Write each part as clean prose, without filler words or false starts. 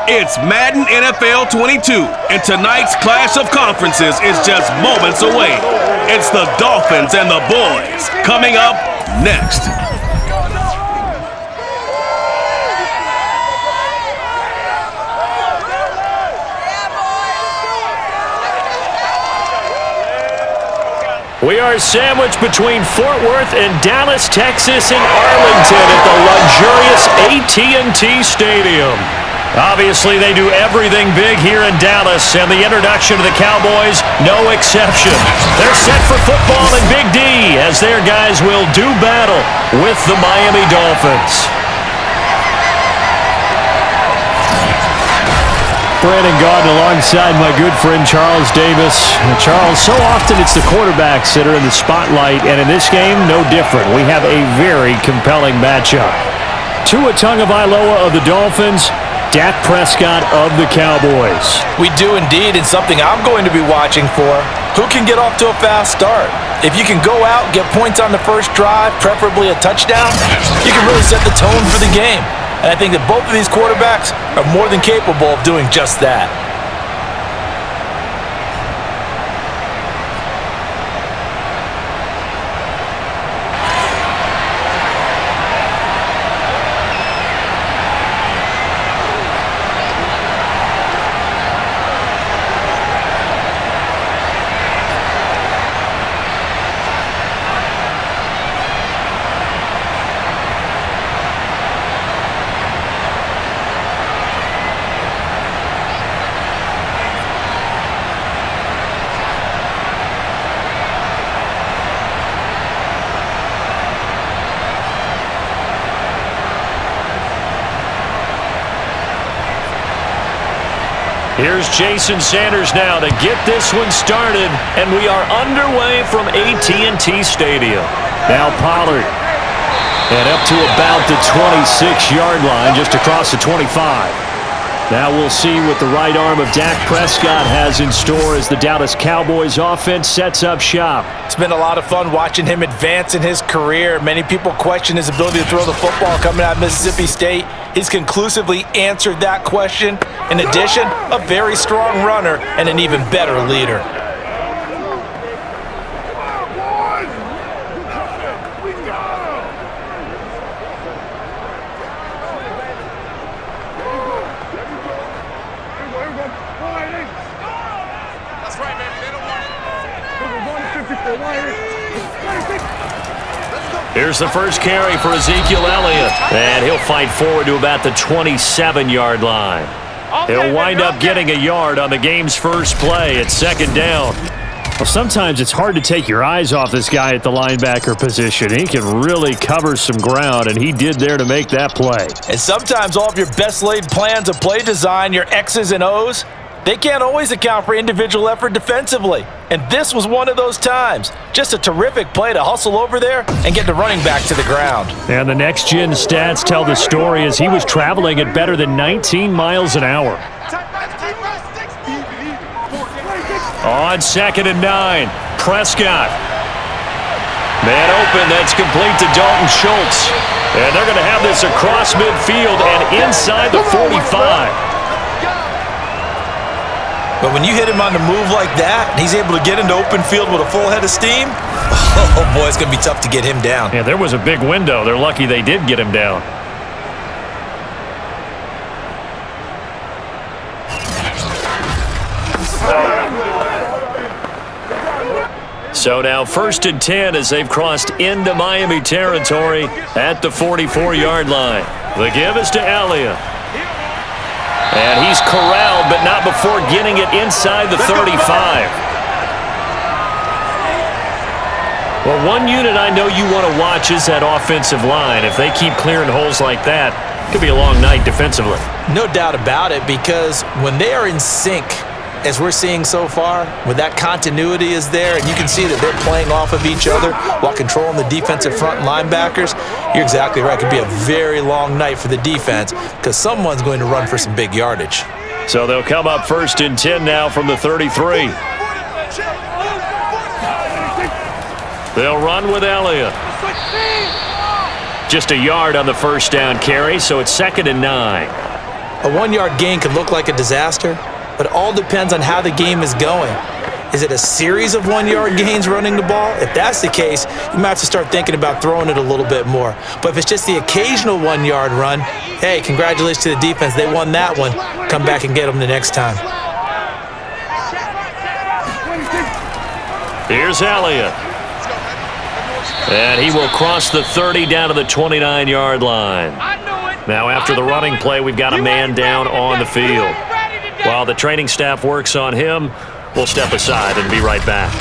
It's Madden NFL 22, and tonight's clash of conferences is just moments away. It's the Dolphins and the boys coming up next. We are sandwiched between Fort Worth and Dallas, Texas, and Arlington at the luxurious AT&T Stadium. Obviously, they do everything big here in Dallas, and the introduction of the Cowboys, no exception. They're set for football in Big D as their guys will do battle with the Miami Dolphins. Brandon Gaudin alongside my good friend Charles Davis. Charles, so often it's the quarterbacks that are in the spotlight, and in this game, no different. We have a very compelling matchup. Tua Tagovailoa of the Dolphins, Dak Prescott of the Cowboys. We do indeed, and something I'm going to be watching for. Who can get off to a fast start? If you can go out, get points on the first drive, preferably a touchdown, you can really set the tone for the game. And I think that both of these quarterbacks are more than capable of doing just that. Here's Jason Sanders now to get this one started, and we are underway from AT&T Stadium. Now Pollard, and up to about the 26-yard line, just across the 25. Now we'll see what the right arm of Dak Prescott has in store as the Dallas Cowboys offense sets up shop. It's been a lot of fun watching him advance in his career. Many people question his ability to throw the football coming out of Mississippi State. He's conclusively answered that question. In addition, a very strong runner and an even better leader. Here's the first carry for Ezekiel Elliott, and he'll fight forward to about the 27-yard line. He'll wind up getting a yard on the game's first play at second down. Well, sometimes it's hard to take your eyes off this guy at the linebacker position. He can really cover some ground, and he did there to make that play. And sometimes all of your best laid plans of play design, your X's and O's, they can't always account for individual effort defensively. And this was one of those times. Just a terrific play to hustle over there and get the running back to the ground. And the next-gen stats tell the story as he was traveling at better than 19 miles an hour. On 2nd and 9, Prescott. Man open, that's complete to Dalton Schultz. And they're going to have this across midfield and inside the 45. But when you hit him on the move like that, and he's able to get into open field with a full head of steam, oh boy, it's going to be tough to get him down. Yeah, there was a big window. They're lucky they did get him down. So now 1st and 10 as they've crossed into Miami territory at the 44-yard line. The give is to Elliott. And he's corralled, but not before getting it inside the 35. Well, one unit I know you want to watch is that offensive line. If they keep clearing holes like that, it could be a long night defensively. No doubt about it, because when they are in sync, as we're seeing so far, when that continuity is there, and you can see that they're playing off of each other while controlling the defensive front linebackers, you're exactly right. It could be a very long night for the defense because someone's going to run for some big yardage. So they'll come up 1st and 10 now from the 33. They'll run with Elliott. Just a yard on the first down carry, so it's 2nd and 9. A 1-yard gain could look like a disaster, but it all depends on how the game is going. Is it a series of 1-yard gains running the ball? If that's the case, you might have to start thinking about throwing it a little bit more. But if it's just the occasional 1-yard run, hey, congratulations to the defense. They won that one. Come back and get them the next time. Here's Elliott. And he will cross the 30 down to the 29-yard line. Now after the running play, we've got a man down on the field. While the training staff works on him, we'll step aside and be right back.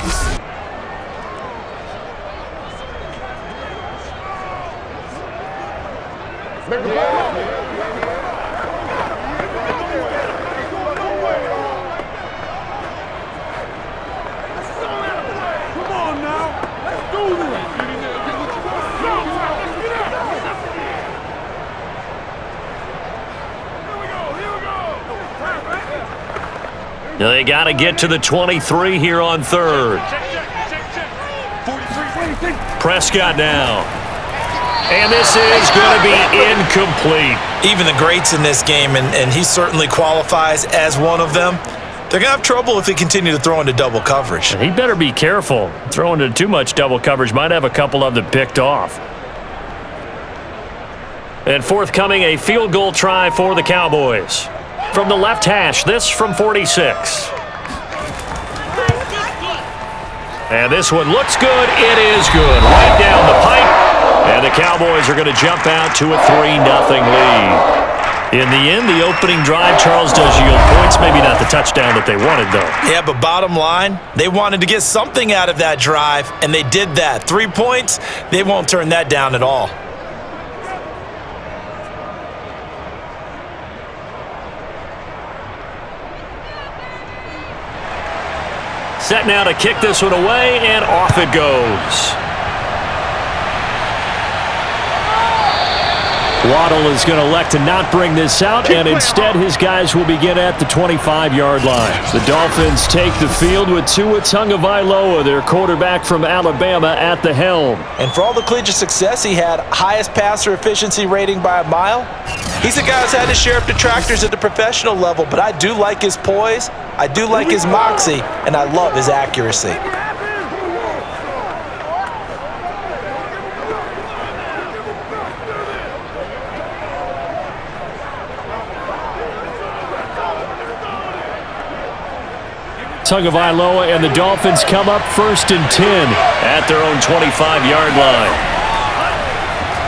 Now they got to get to the 23 here on third. Prescott now. And this is going to be incomplete. Even the greats in this game, and he certainly qualifies as one of them, they're going to have trouble if they continue to throw into double coverage. He better be careful. Throwing into too much double coverage might have a couple of them picked off. And forthcoming, a field goal try for the Cowboys. From the left hash, this from 46. And this one looks good. It is good. Right down the pipe. And the Cowboys are going to jump out to a 3-0 lead. In the end, the opening drive, Charles, does yield points. Maybe not the touchdown that they wanted, though. Yeah, but bottom line, they wanted to get something out of that drive, and they did that. 3 points, they won't turn that down at all. Set now to kick this one away, and off it goes. Waddle is going to elect to not bring this out, and instead his guys will begin at the 25-yard line. The Dolphins take the field with Tua Tagovailoa, their quarterback from Alabama, at the helm. And for all the collegiate success he had, highest passer efficiency rating by a mile, he's a guy who's had his share of detractors at the professional level, but I do like his poise, I do like his moxie, and I love his accuracy. Tagovailoa and the Dolphins come up 1st and 10 at their own 25-yard line.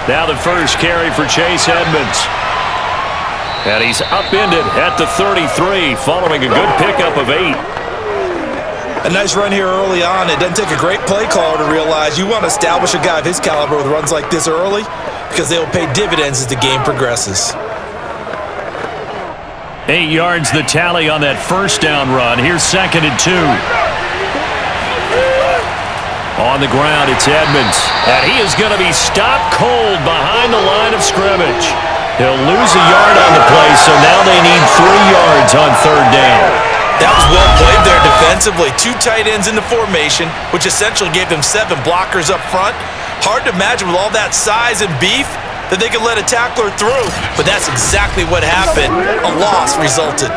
Now the first carry for Chase Edmonds. And he's upended at the 33 following a good pickup of 8. A nice run here early on. It doesn't take a great play caller to realize you want to establish a guy of his caliber with runs like this early because they will pay dividends as the game progresses. 8 yards the tally on that first down run. Here's 2nd and 2. On the ground, it's Edmonds. And he is going to be stopped cold behind the line of scrimmage. He'll lose a yard on the play, so now they need 3 yards on 3rd down. That was well played there defensively. 2 tight ends in the formation, which essentially gave them 7 blockers up front. Hard to imagine with all that size and beef that they could let a tackler through, but that's exactly what happened. A loss resulted.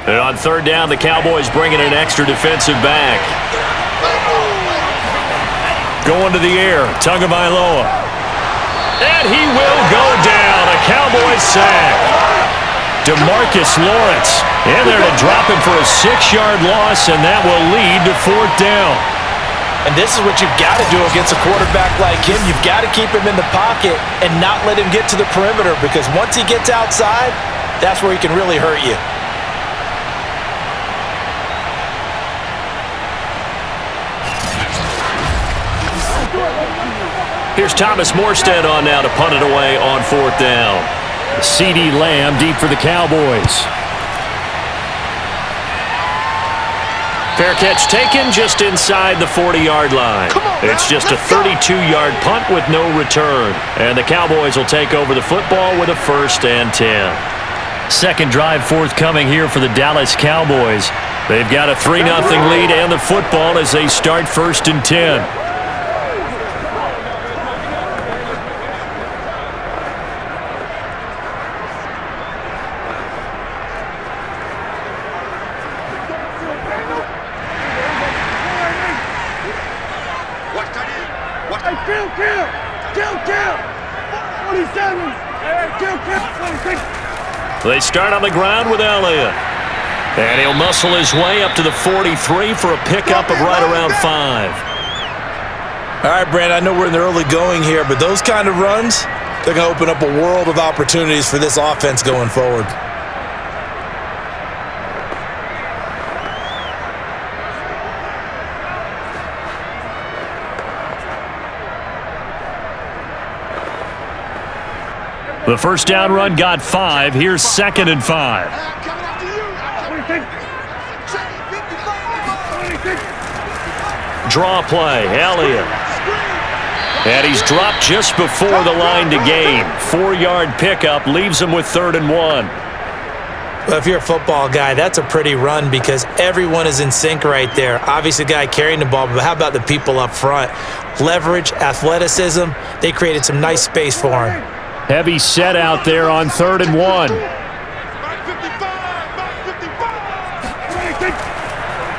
And on 3rd down, the Cowboys bring in an extra defensive back. Going to the air, Tagovailoa. And he will go down, a Cowboys sack. DeMarcus Lawrence in there to drop him for a 6-yard loss, and that will lead to 4th down. And this is what you've got to do against a quarterback like him. You've got to keep him in the pocket and not let him get to the perimeter, because once he gets outside, that's where he can really hurt you. Here's Thomas Morstead on now to punt it away on 4th down. CeeDee Lamb deep for the Cowboys. Fair catch taken just inside the 40-yard line. It's just a 32-yard punt with no return. And the Cowboys will take over the football with a 1st and 10. Second drive forthcoming here for the Dallas Cowboys. They've got a 3-0 lead and the football as they start 1st and 10. They start on the ground with Elliott. And he'll muscle his way up to the 43 for a pickup of right around 5. All right, Brand, I know we're in the early going here, but those kind of runs, they're going to open up a world of opportunities for this offense going forward. The first down run got 5. Here's 2nd and 5. Draw play, Elliott. And he's dropped just before the line to gain. 4-yard pickup leaves him with 3rd and 1. Well, if you're a football guy, that's a pretty run because everyone is in sync right there. Obviously, the guy carrying the ball, but how about the people up front? Leverage, athleticism, they created some nice space for him. Heavy set out there on 3rd and 1.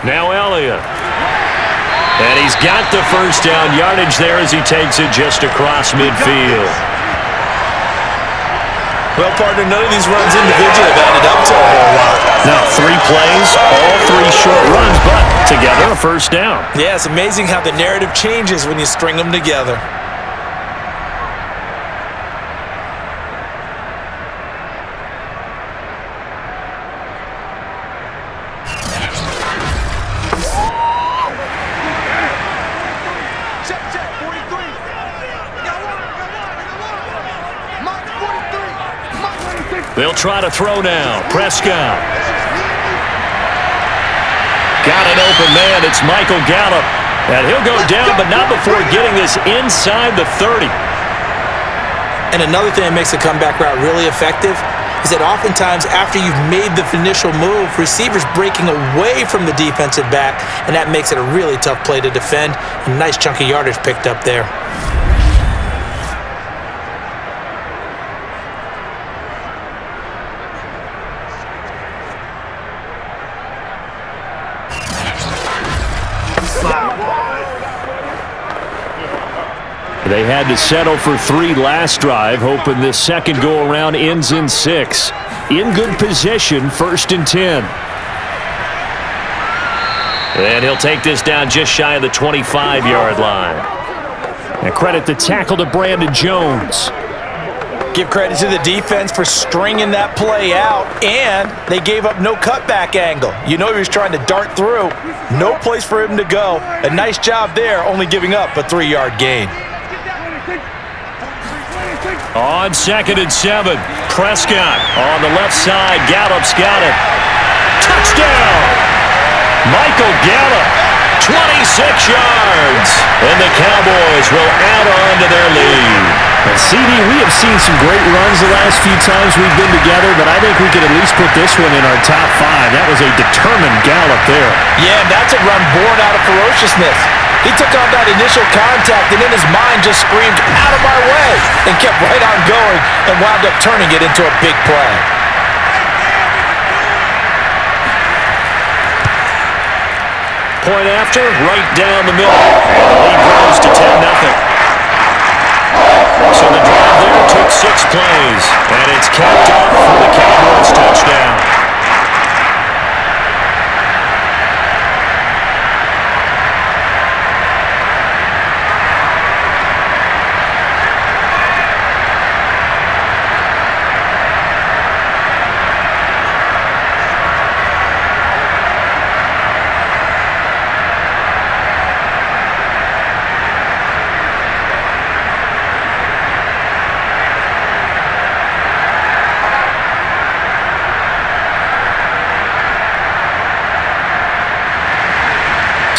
Now Elliott. And he's got the first down yardage there as he takes it just across midfield. Well, partner, none of these runs individually have added up to a whole lot. Now 3 plays, all 3 short runs, but together a first down. Yeah, it's amazing how the narrative changes when you string them together. They'll try to throw now. Prescott. Got an open man. It's Michael Gallup. And he'll go down, but not before getting this inside the 30. And another thing that makes the comeback route really effective is that oftentimes after you've made the initial move, receivers breaking away from the defensive back, and that makes it a really tough play to defend. A nice chunk of yardage picked up there. They had to settle for 3 last drive, hoping this second go-around ends in 6. In good position, 1st and 10. And he'll take this down just shy of the 25-yard line. And credit the tackle to Brandon Jones. Give credit to the defense for stringing that play out, and they gave up no cutback angle. You know he was trying to dart through. No place for him to go. A nice job there, only giving up a 3-yard gain. On 2nd and 7, Prescott on the left side. Gallup's got it. Touchdown! Michael Gallup, 26 yards. And the Cowboys will add on to their lead. And CD, we have seen some great runs the last few times we've been together, but I think we could at least put this one in our top 5. That was a determined Gallup there. Yeah, that's a run born out of ferociousness. He took on that initial contact and in his mind just screamed, "Out of my way," and kept right on going and wound up turning it into a big play. Point after, right down the middle. And the lead grows to 10-0. So the drive there took 6 plays, and it's capped off for the Cowboys touchdown.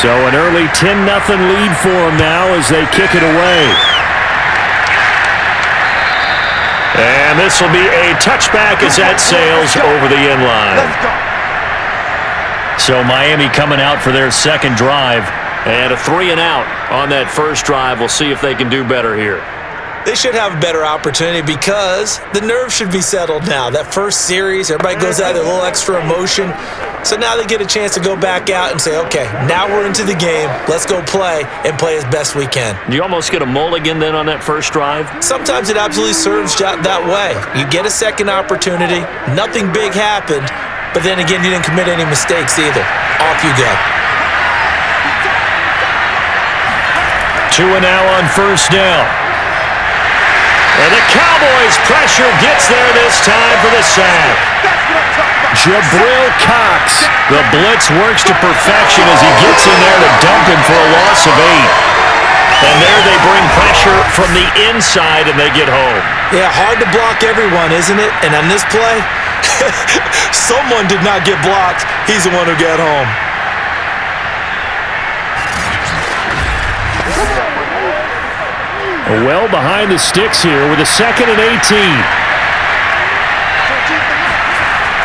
So an early 10-0 lead for them now as they kick it away. And this will be a touchback as that sails over the end line. So Miami coming out for their second drive. And a 3-and-out on that first drive. We'll see if they can do better here. They should have a better opportunity because the nerves should be settled now. That first series, everybody goes out with a little extra emotion. So now they get a chance to go back out and say, okay, now we're into the game. Let's go play and play as best we can. Do you almost get a mulligan then on that first drive? Sometimes it absolutely serves that way. You get a second opportunity. Nothing big happened. But then again, you didn't commit any mistakes either. Off you go. 2 now on first down. And the Cowboys' pressure gets there this time for the sack. Jabril Cox. The blitz works to perfection as he gets in there to dump him for a loss of 8. And there they bring pressure from the inside and they get home. Yeah, hard to block everyone, isn't it? And on this play, someone did not get blocked. He's the one who got home. Well behind the sticks here with a 2nd and 18.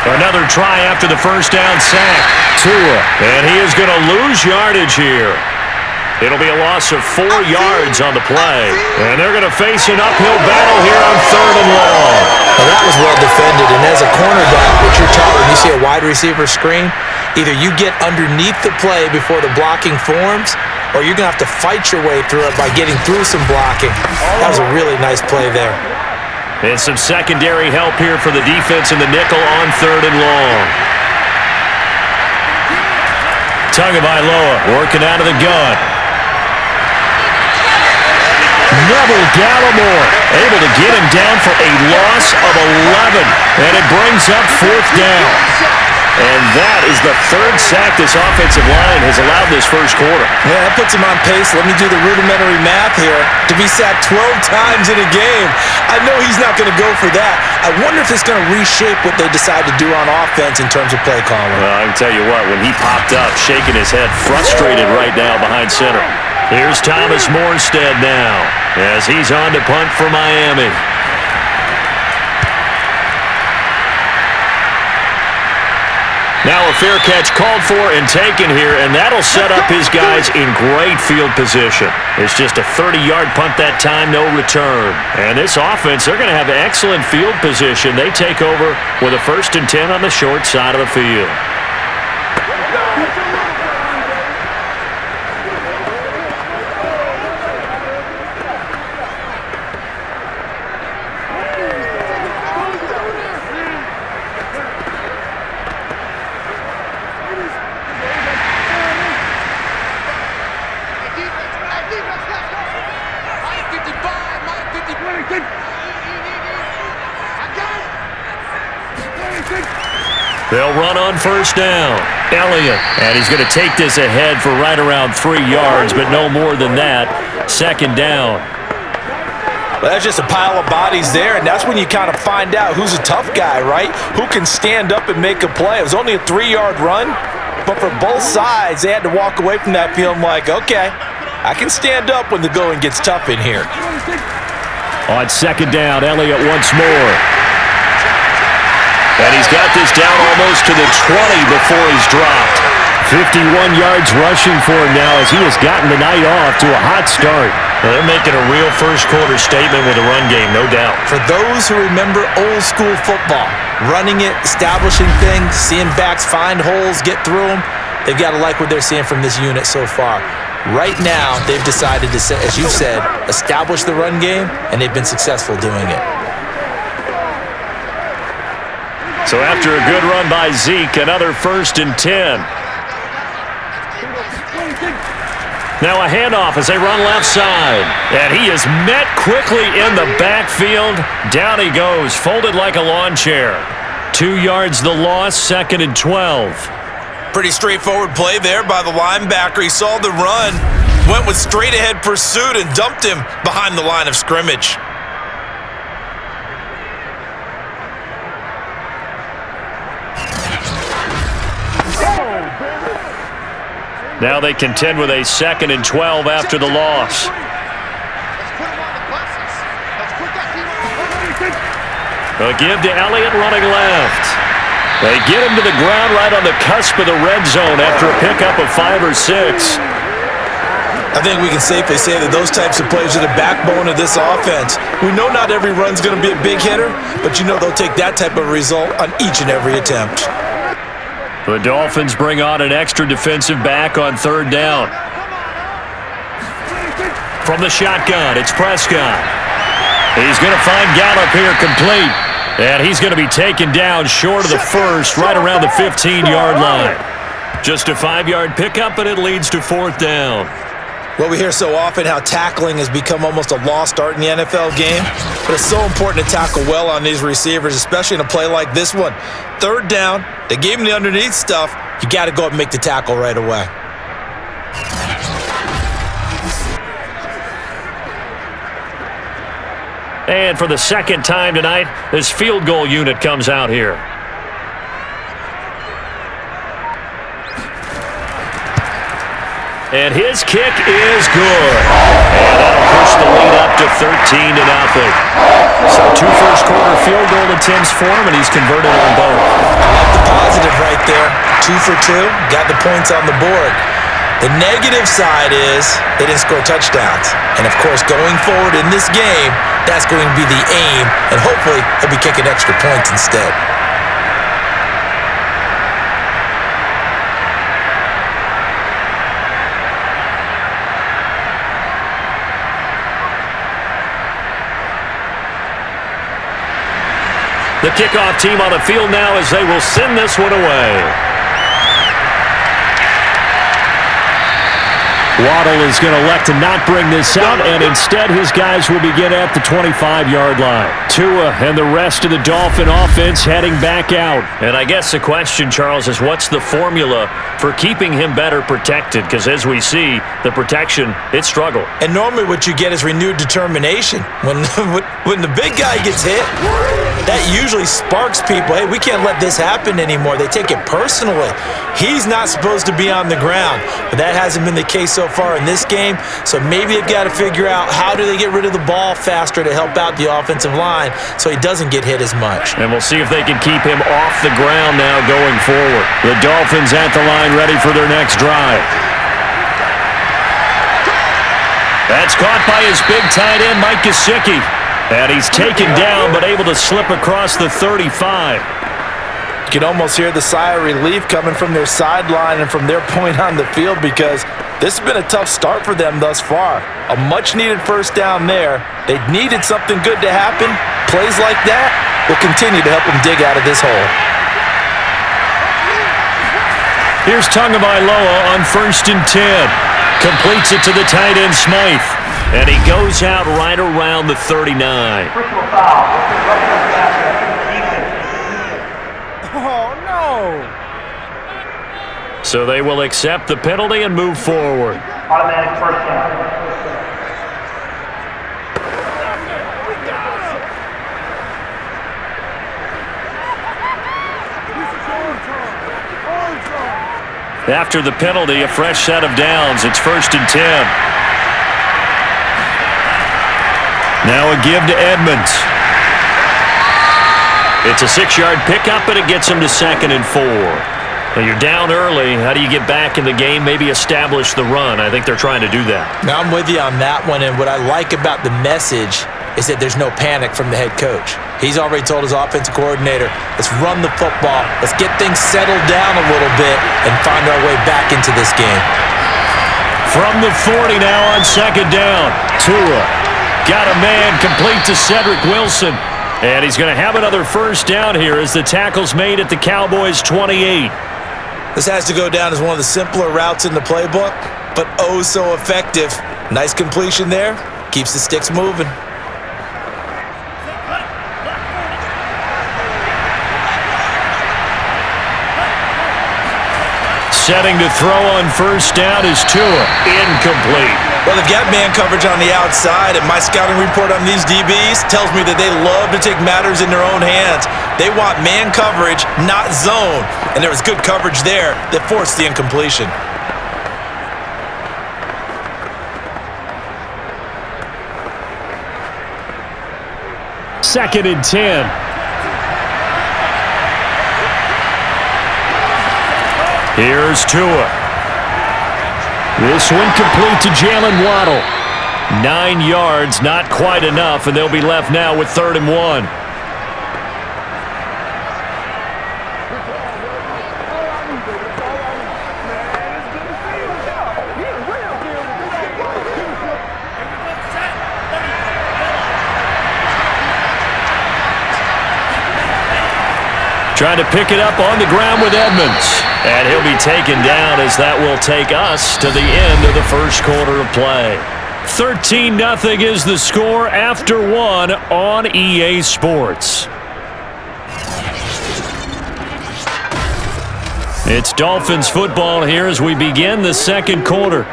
Another try after the first down sack. Tua. And he is going to lose yardage here. It'll be a loss of 4 yards on the play. And they're going to face an uphill battle here on 3rd and long. Well, that was well defended. And as a cornerback, what you're taught when you see a wide receiver screen, either you get underneath the play before the blocking forms, or you're going to have to fight your way through it by getting through some blocking. That was a really nice play there. And some secondary help here for the defense in the nickel on 3rd and long. Tagovailoa working out of the gun. Neville Gallimore able to get him down for a loss of 11. And it brings up 4th down. And that is the 3rd sack this offensive line has allowed this first quarter. Yeah, that puts him on pace. Let me do the rudimentary math here. To be sacked 12 times in a game, I know he's not going to go for that. I wonder if it's going to reshape what they decide to do on offense in terms of play calling. Well, I can tell you what, when he popped up, shaking his head, frustrated right now behind center. Here's Thomas Morstead now as he's on to punt for Miami. Now a fair catch called for and taken here, and that'll set up his guys in great field position. It's just a 30-yard punt that time, no return. And this offense, they're going to have excellent field position. They take over with a 1st and 10 on the short side of the field. They'll run on first down. Elliott. And he's going to take this ahead for right around 3 yards, but no more than that. 2nd down. Well, that's just a pile of bodies there, and that's when you kind of find out who's a tough guy, right? Who can stand up and make a play. It was only a 3-yard run, but for both sides, they had to walk away from that feeling like, okay, I can stand up when the going gets tough in here. On 2nd down, Elliott once more. And he's got this down almost to the 20 before he's dropped. 51 yards rushing for him now as he has gotten the night off to a hot start. Well, they're making a real first quarter statement with a run game, no doubt. For those who remember old school football, running it, establishing things, seeing backs find holes, get through them, they've got to like what they're seeing from this unit so far. Right now, they've decided to, as you said, establish the run game, and they've been successful doing it. So after a good run by Zeke, another 1st and 10. Now a handoff as they run left side. And he is met quickly in the backfield. Down he goes, folded like a lawn chair. 2 yards the loss, 2nd and 12. Pretty straightforward play there by the linebacker. He saw the run, went with straight-ahead pursuit, and dumped him behind the line of scrimmage. Now they contend with a 2nd and 12 after the loss. A give to Elliott running left. They get him to the ground right on the cusp of the red zone after a pickup of 5 or 6. I think we can safely say that those types of plays are the backbone of this offense. We know not every run's going to be a big hitter, but you know they'll take that type of result on each and every attempt. The Dolphins bring on an extra defensive back on third down. From the shotgun, it's Prescott. He's going to find Gallup here complete. And he's going to be taken down short of the first, right around the 15-yard line. Just a 5-yard pickup, and it leads to fourth down. Well, we hear so often how tackling has become almost a lost art in the NFL game, but it's so important to tackle well on these receivers, especially in a play like this one. Third down, they gave him the underneath stuff. You got to go up and make the tackle right away. And for the second time tonight, this field goal unit comes out here. And his kick is good. And that'll push the lead up to 13-0. So 2 first-quarter field goal attempts for him, and he's converted on both. I like the positive right there. 2 for 2, got the points on the board. The negative side is they didn't score touchdowns. And, of course, going forward in this game, that's going to be the aim, and hopefully he'll be kicking extra points instead. The kickoff team on the field now as they will send this one away. Waddle is going to elect to not bring this out, and instead his guys will begin at the 25-yard line. Tua and the rest of the Dolphin offense heading back out. And I guess the question, Charles, is what's the formula for keeping him better protected? Because as we see, the protection, it struggled. And normally what you get is renewed determination. When the big guy gets hit, that usually sparks people. Hey, we can't let this happen anymore. They take it personally. He's not supposed to be on the ground, but that hasn't been the case so far in this game. So maybe they've got to figure out how do they get rid of the ball faster to help out the offensive line so he doesn't get hit as much. And we'll see if they can keep him off the ground now going forward. The Dolphins at the line ready for their next drive. That's caught by his big tight end, Mike Gesicki. And he's taken down but able to slip across the 35. You can almost hear the sigh of relief coming from their sideline and from their point on the field because this has been a tough start for them thus far. A much-needed first down there. They needed something good to happen. Plays like that will continue to help them dig out of this hole. Here's Tagovailoa on 1st and 10. Completes it to the tight end, Smythe. And he goes out right around the 39. Oh, no. So they will accept the penalty and move forward. Automatic first down. After the penalty, a fresh set of downs. It's 1st and 10. Now a give to Edmonds. It's a 6-yard pickup, and it gets him to 2nd and 4. Now you're down early. How do you get back in the game, maybe establish the run? I think they're trying to do that. Now I'm with you on that one, and what I like about the message is that there's no panic from the head coach. He's already told his offensive coordinator, let's run the football, let's get things settled down a little bit and find our way back into this game. From the 40 now on 2nd down. Tua got a man complete to Cedric Wilson. And he's going to have another first down here as the tackle's made at the Cowboys' 28. This has to go down as one of the simpler routes in the playbook, but oh so effective. Nice completion there. Keeps the sticks moving. Setting to throw on 1st down is Tua. Incomplete. Well, they've got man coverage on the outside, and my scouting report on these DBs tells me that they love to take matters in their own hands. They want man coverage, not zone. And there was good coverage there that forced the incompletion. Second and 10. Here's Tua. This one complete to Jalen Waddle. 9 yards, not quite enough, and they'll be left now with 3rd and 1. Trying to pick it up on the ground with Edmonds. And he'll be taken down as that will take us to the end of the first quarter of play. 13-0 is the score after 1 on EA Sports. It's Dolphins football here as we begin the second quarter,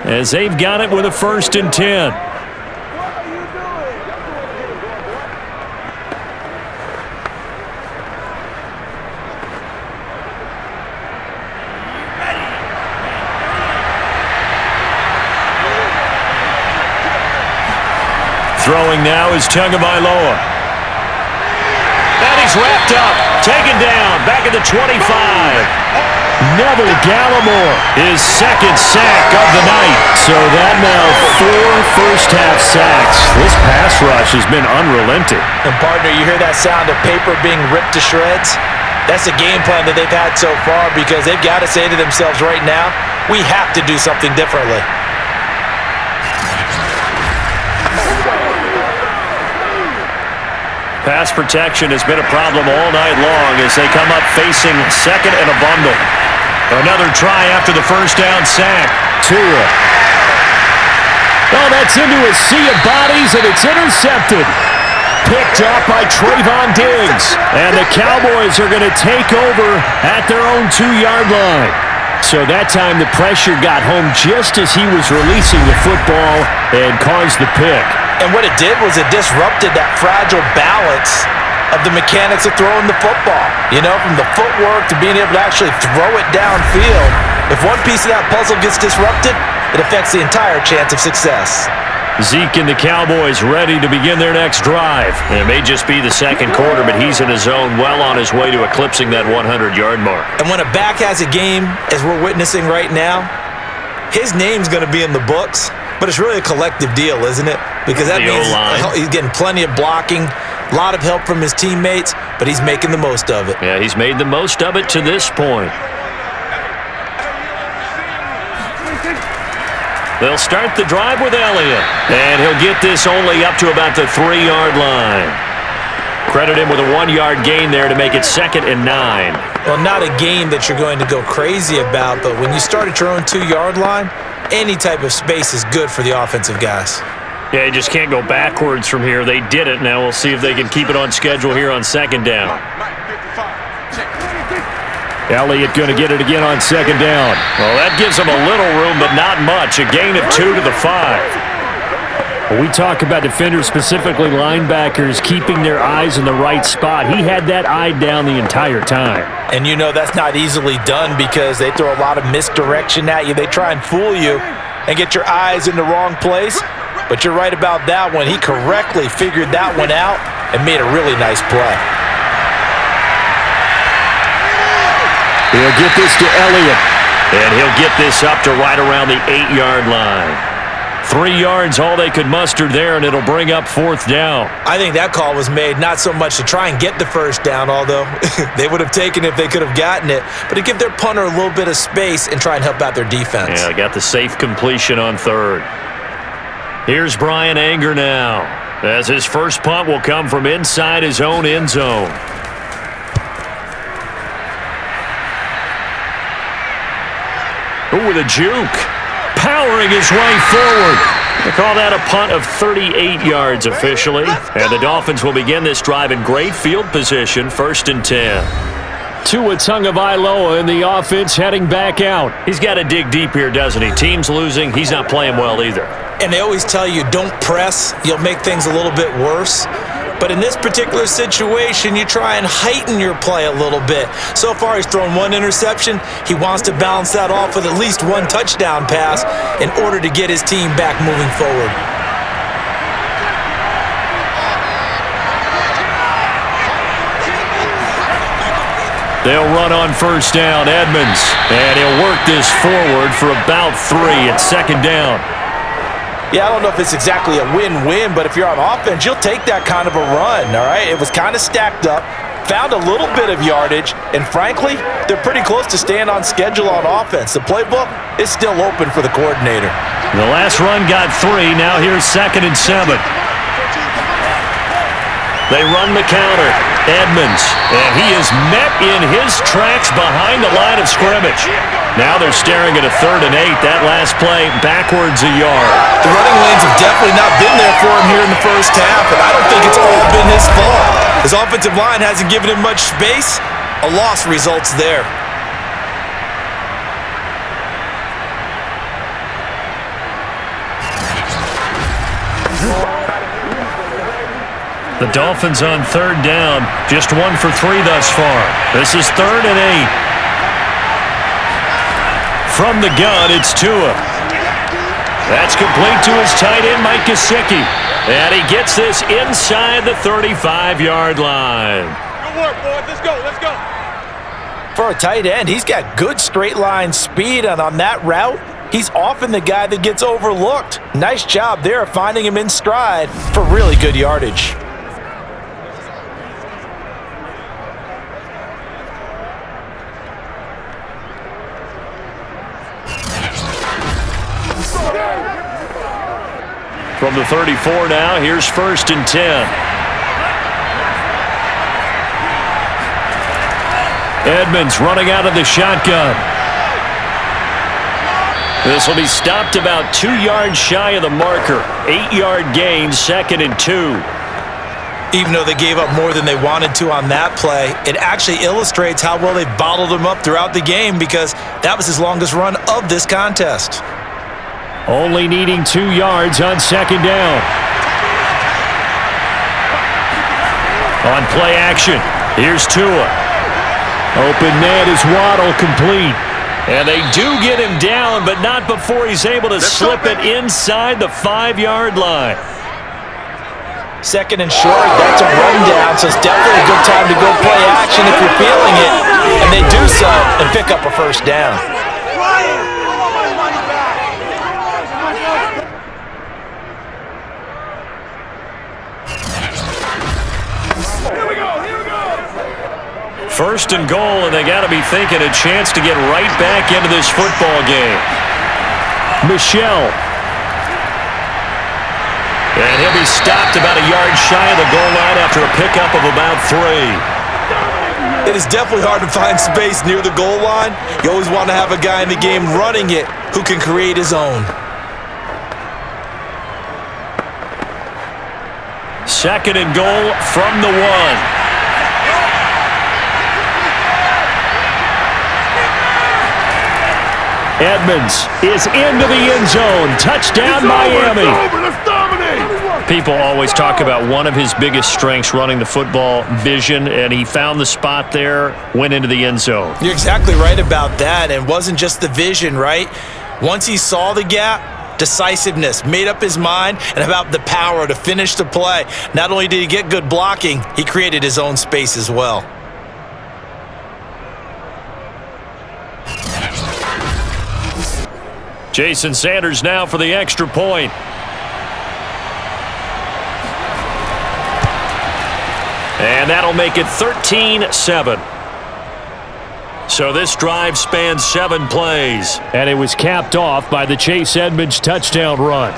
as they've got it with a 1st and 10. Throwing now is Tagovailoa. And he's wrapped up, taken down, back at the 25. Neville Gallimore, his 2nd sack of the night. So that now 4 first-half sacks. This pass rush has been unrelenting. And partner, you hear that sound of paper being ripped to shreds? That's the game plan that they've had so far, because they've got to say to themselves right now, we have to do something differently. Pass protection has been a problem all night long as they come up facing 2nd and a bundle. Another try after the first down sack. Tua. Oh, that's into a sea of bodies, and it's intercepted. Picked up by Trayvon Diggs. And the Cowboys are going to take over at their own 2-yard line. So that time the pressure got home just as he was releasing the football and caused the pick. And what it did was it disrupted that fragile balance of the mechanics of throwing the football. You know, from the footwork to being able to actually throw it downfield. If one piece of that puzzle gets disrupted, it affects the entire chance of success. Zeke and the Cowboys ready to begin their next drive. It may just be the second quarter, but he's in his zone, well on his way to eclipsing that 100-yard mark. And when a back has a game, as we're witnessing right now, his name's going to be in the books, but it's really a collective deal, isn't it? Because that means he's getting plenty of blocking, a lot of help from his teammates, but he's making the most of it. Yeah, he's made the most of it to this point. They'll start the drive with Elliott, and he'll get this only up to about the 3-yard line. Credit him with a 1-yard gain there to make it 2nd and 9. Well, not a gain that you're going to go crazy about, but when you start at your own 2-yard line, any type of space is good for the offensive guys. Yeah, you just can't go backwards from here. They did it. Now we'll see if they can keep it on schedule here on 2nd down. Elliott going to get it again on 2nd down. Well, that gives them a little room, but not much. A gain of 2 to the 5. When we talk about defenders, specifically linebackers, keeping their eyes in the right spot, he had that eye down the entire time. And you know that's not easily done because they throw a lot of misdirection at you. They try and fool you and get your eyes in the wrong place. But you're right about that one. He correctly figured that one out and made a really nice play. He'll get this to Elliott, and he'll get this up to right around the 8-yard line. 3 yards, all they could muster there, and it'll bring up 4th down. I think that call was made not so much to try and get the first down, although they would have taken it if they could have gotten it, but to give their punter a little bit of space and try and help out their defense. Yeah, got the safe completion on 3rd. Here's Brian Anger now, as his first punt will come from inside his own end zone. Ooh, with a juke. Powering his way forward. They call that a punt of 38 yards officially. And the Dolphins will begin this drive in great field position, 1st and 10. Tua Tagovailoa in the offense heading back out. He's got to dig deep here, doesn't he? Team's losing. He's not playing well either. And they always tell you, don't press. You'll make things a little bit worse. But in this particular situation, you try and heighten your play a little bit. So far, he's thrown 1 interception. He wants to balance that off with at least 1 touchdown pass in order to get his team back moving forward. They'll run on first down. Edmonds. And he'll work this forward for about 3 at second down. Yeah, I don't know if it's exactly a win-win, but if you're on offense, you'll take that kind of a run, all right? It was kind of stacked up, found a little bit of yardage, and frankly, they're pretty close to staying on schedule on offense. The playbook is still open for the coordinator. The last run got 3. Now here's 2nd and 7. They run the counter. Edmonds. And he is met in his tracks behind the line of scrimmage. Now they're staring at a 3rd and 8. That last play backwards a yard. The running lanes have definitely not been there for him here in the first half, and I don't think it's all been his fault. His offensive line hasn't given him much space. A loss results there. The Dolphins on 3rd down. Just 1 for 3 thus far. This is 3rd and 8. From the gun, it's Tua. That's complete to his tight end, Mike Gesicki. And he gets this inside the 35-yard line. Good work, boys. Let's go. Let's go. For a tight end, he's got good straight line speed, and on that route, he's often the guy that gets overlooked. Nice job there finding him in stride for really good yardage. From the 34 now, here's 1st and 10. Edmonds running out of the shotgun. This will be stopped about 2 yards shy of the marker. 8-yard gain, 2nd and 2. Even though they gave up more than they wanted to on that play, it actually illustrates how well they bottled him up throughout the game because that was his longest run of this contest. Only needing 2 yards on 2nd down. On play action, here's Tua. Open man is Waddle, complete. And they do get him down, but not before he's able to slip it inside the 5-yard line. 2nd and short, that's a rundown, so it's definitely a good time to go play action if you're feeling it. And they do so and pick up a 1st down. First and goal, and they got to be thinking a chance to get right back into this football game. Michelle. And he'll be stopped about a yard shy of the goal line after a pickup of about 3. It is definitely hard to find space near the goal line. You always want to have a guy in the game running it who can create his own. 2nd and goal from the 1. Edmonds is into the end zone. Touchdown, Miami. People always talk about one of his biggest strengths running the football, vision, and he found the spot there, went into the end zone. You're exactly right about that, and it wasn't just the vision, right? Once he saw the gap, decisiveness, made up his mind, and about the power to finish the play. Not only did he get good blocking, he created his own space as well. Jason Sanders now for the extra point. And that'll make it 13-7. So this drive spans 7 plays. And it was capped off by the Chase Edmonds touchdown run.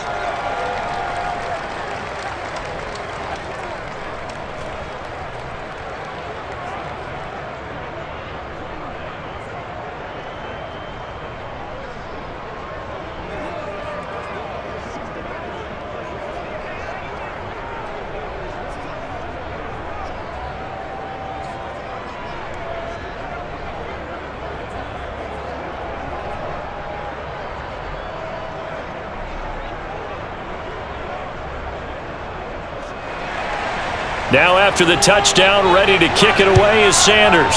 Now after the touchdown, ready to kick it away is Sanders.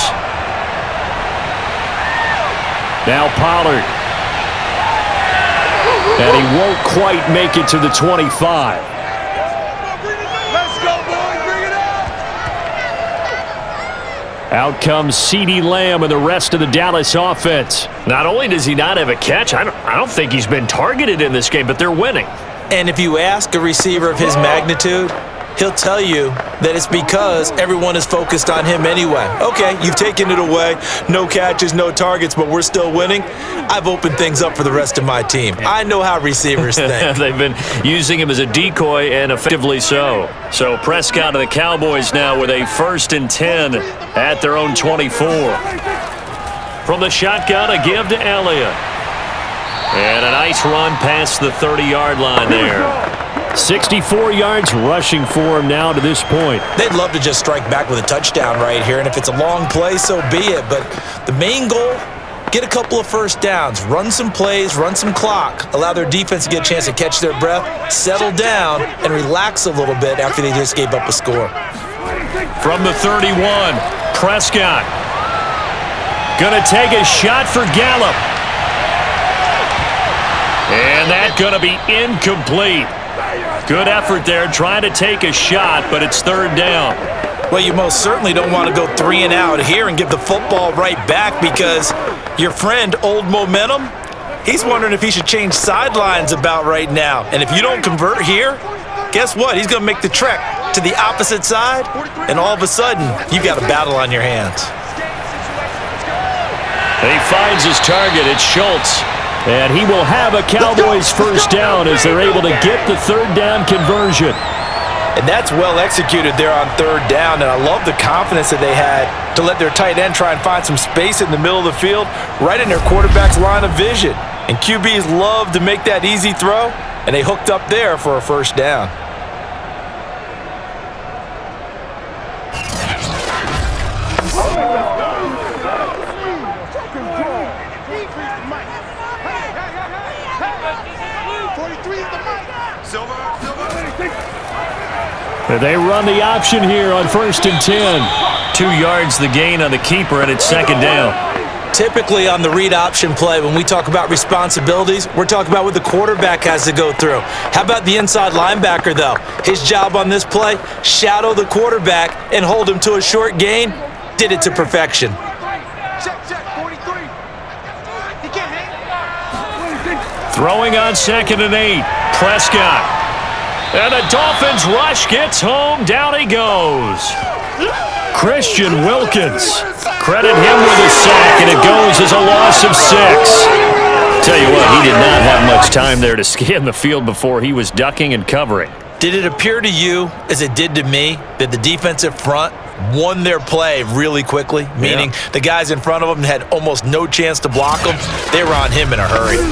Now Pollard. And he won't quite make it to the 25. Let's go, boys. Bring it up. Out comes CeeDee Lamb and the rest of the Dallas offense. Not only does he not have a catch, I don't think he's been targeted in this game, but they're winning. And if you ask a receiver of his magnitude, he'll tell you that it's because everyone is focused on him anyway. Okay, you've taken it away. No catches, no targets, but we're still winning. I've opened things up for the rest of my team. I know how receivers think. They've been using him as a decoy, and effectively so. So Prescott of the Cowboys now with a 1st and 10 at their own 24. From the shotgun, a give to Elliott. And a nice run past the 30-yard line there. 64 yards rushing for him now to this point. They'd love to just strike back with a touchdown right here, and if it's a long play, so be it. But the main goal, get a couple of first downs, run some plays, run some clock, allow their defense to get a chance to catch their breath, settle down, and relax a little bit after they just gave up a score. From the 31, Prescott. Gonna take a shot for Gallup. And that's gonna be incomplete. Good effort there, trying to take a shot, but it's 3rd down. Well, you most certainly don't want to go 3 and out here and give the football right back, because your friend, Old Momentum, he's wondering if he should change sidelines about right now. And if you don't convert here, guess what? He's going to make the trek to the opposite side, and all of a sudden, you've got a battle on your hands. And he finds his target. It's Schultz. And he will have a Cowboys 1st down as they're able to get the 3rd down conversion. And that's well executed there on 3rd down. And I love the confidence that they had to let their tight end try and find some space in the middle of the field, right in their quarterback's line of vision. And QBs love to make that easy throw, and they hooked up there for a 1st down. They run the option here on 1st and 10. 2 yards the gain on the keeper, and it's 2nd down. Typically on the read option play, when we talk about responsibilities, we're talking about what the quarterback has to go through. How about the inside linebacker, though? His job on this play, shadow the quarterback and hold him to a short gain. Did it to perfection. Check, 43. He can't hang. Throwing on 2nd and 8. Prescott. And the Dolphins rush gets home. Down he goes. Christian Wilkins. Credit him with a sack, and it goes as a loss of 6. Tell you what, he did not have much time there to scan the field before he was ducking and covering. Did it appear to you, as it did to me, that the defensive front won their play really quickly? Meaning the guys in front of them had almost no chance to block them. They were on him in a hurry.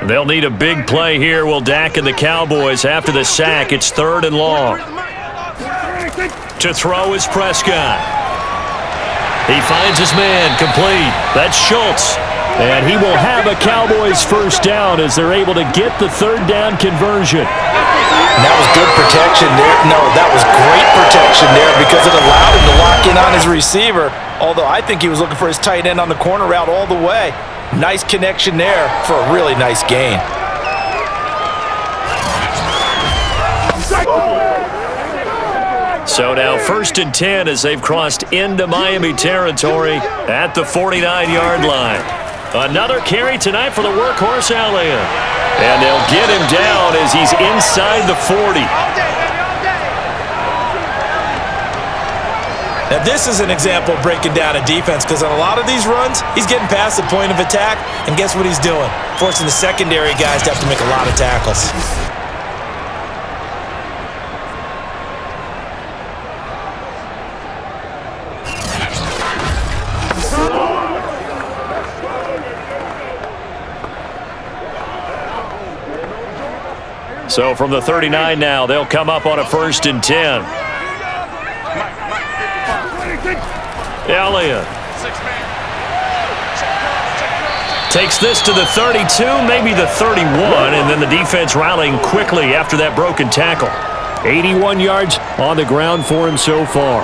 They'll need a big play here, will Dak and the Cowboys. After the sack, it's 3rd and long. To throw is Prescott. He finds his man, complete. That's Schultz. And he will have a Cowboys 1st down as they're able to get the 3rd down conversion. And that was good protection there. No, that was great protection there, because it allowed him to lock in on his receiver, although I think he was looking for his tight end on the corner route all the way. Nice connection there for a really nice gain. So now 1st and 10 as they've crossed into Miami territory at the 49-yard line. Another carry tonight for the workhorse Elliott. And they'll get him down as he's inside the 40. Now, this is an example of breaking down a defense, because on a lot of these runs, he's getting past the point of attack, and guess what he's doing? Forcing the secondary guys to have to make a lot of tackles. So from the 39 now, they'll come up on a 1st and 10. Elliott takes this to the 32, maybe the 31, and then the defense rallying quickly after that broken tackle. 81 yards on the ground for him so far.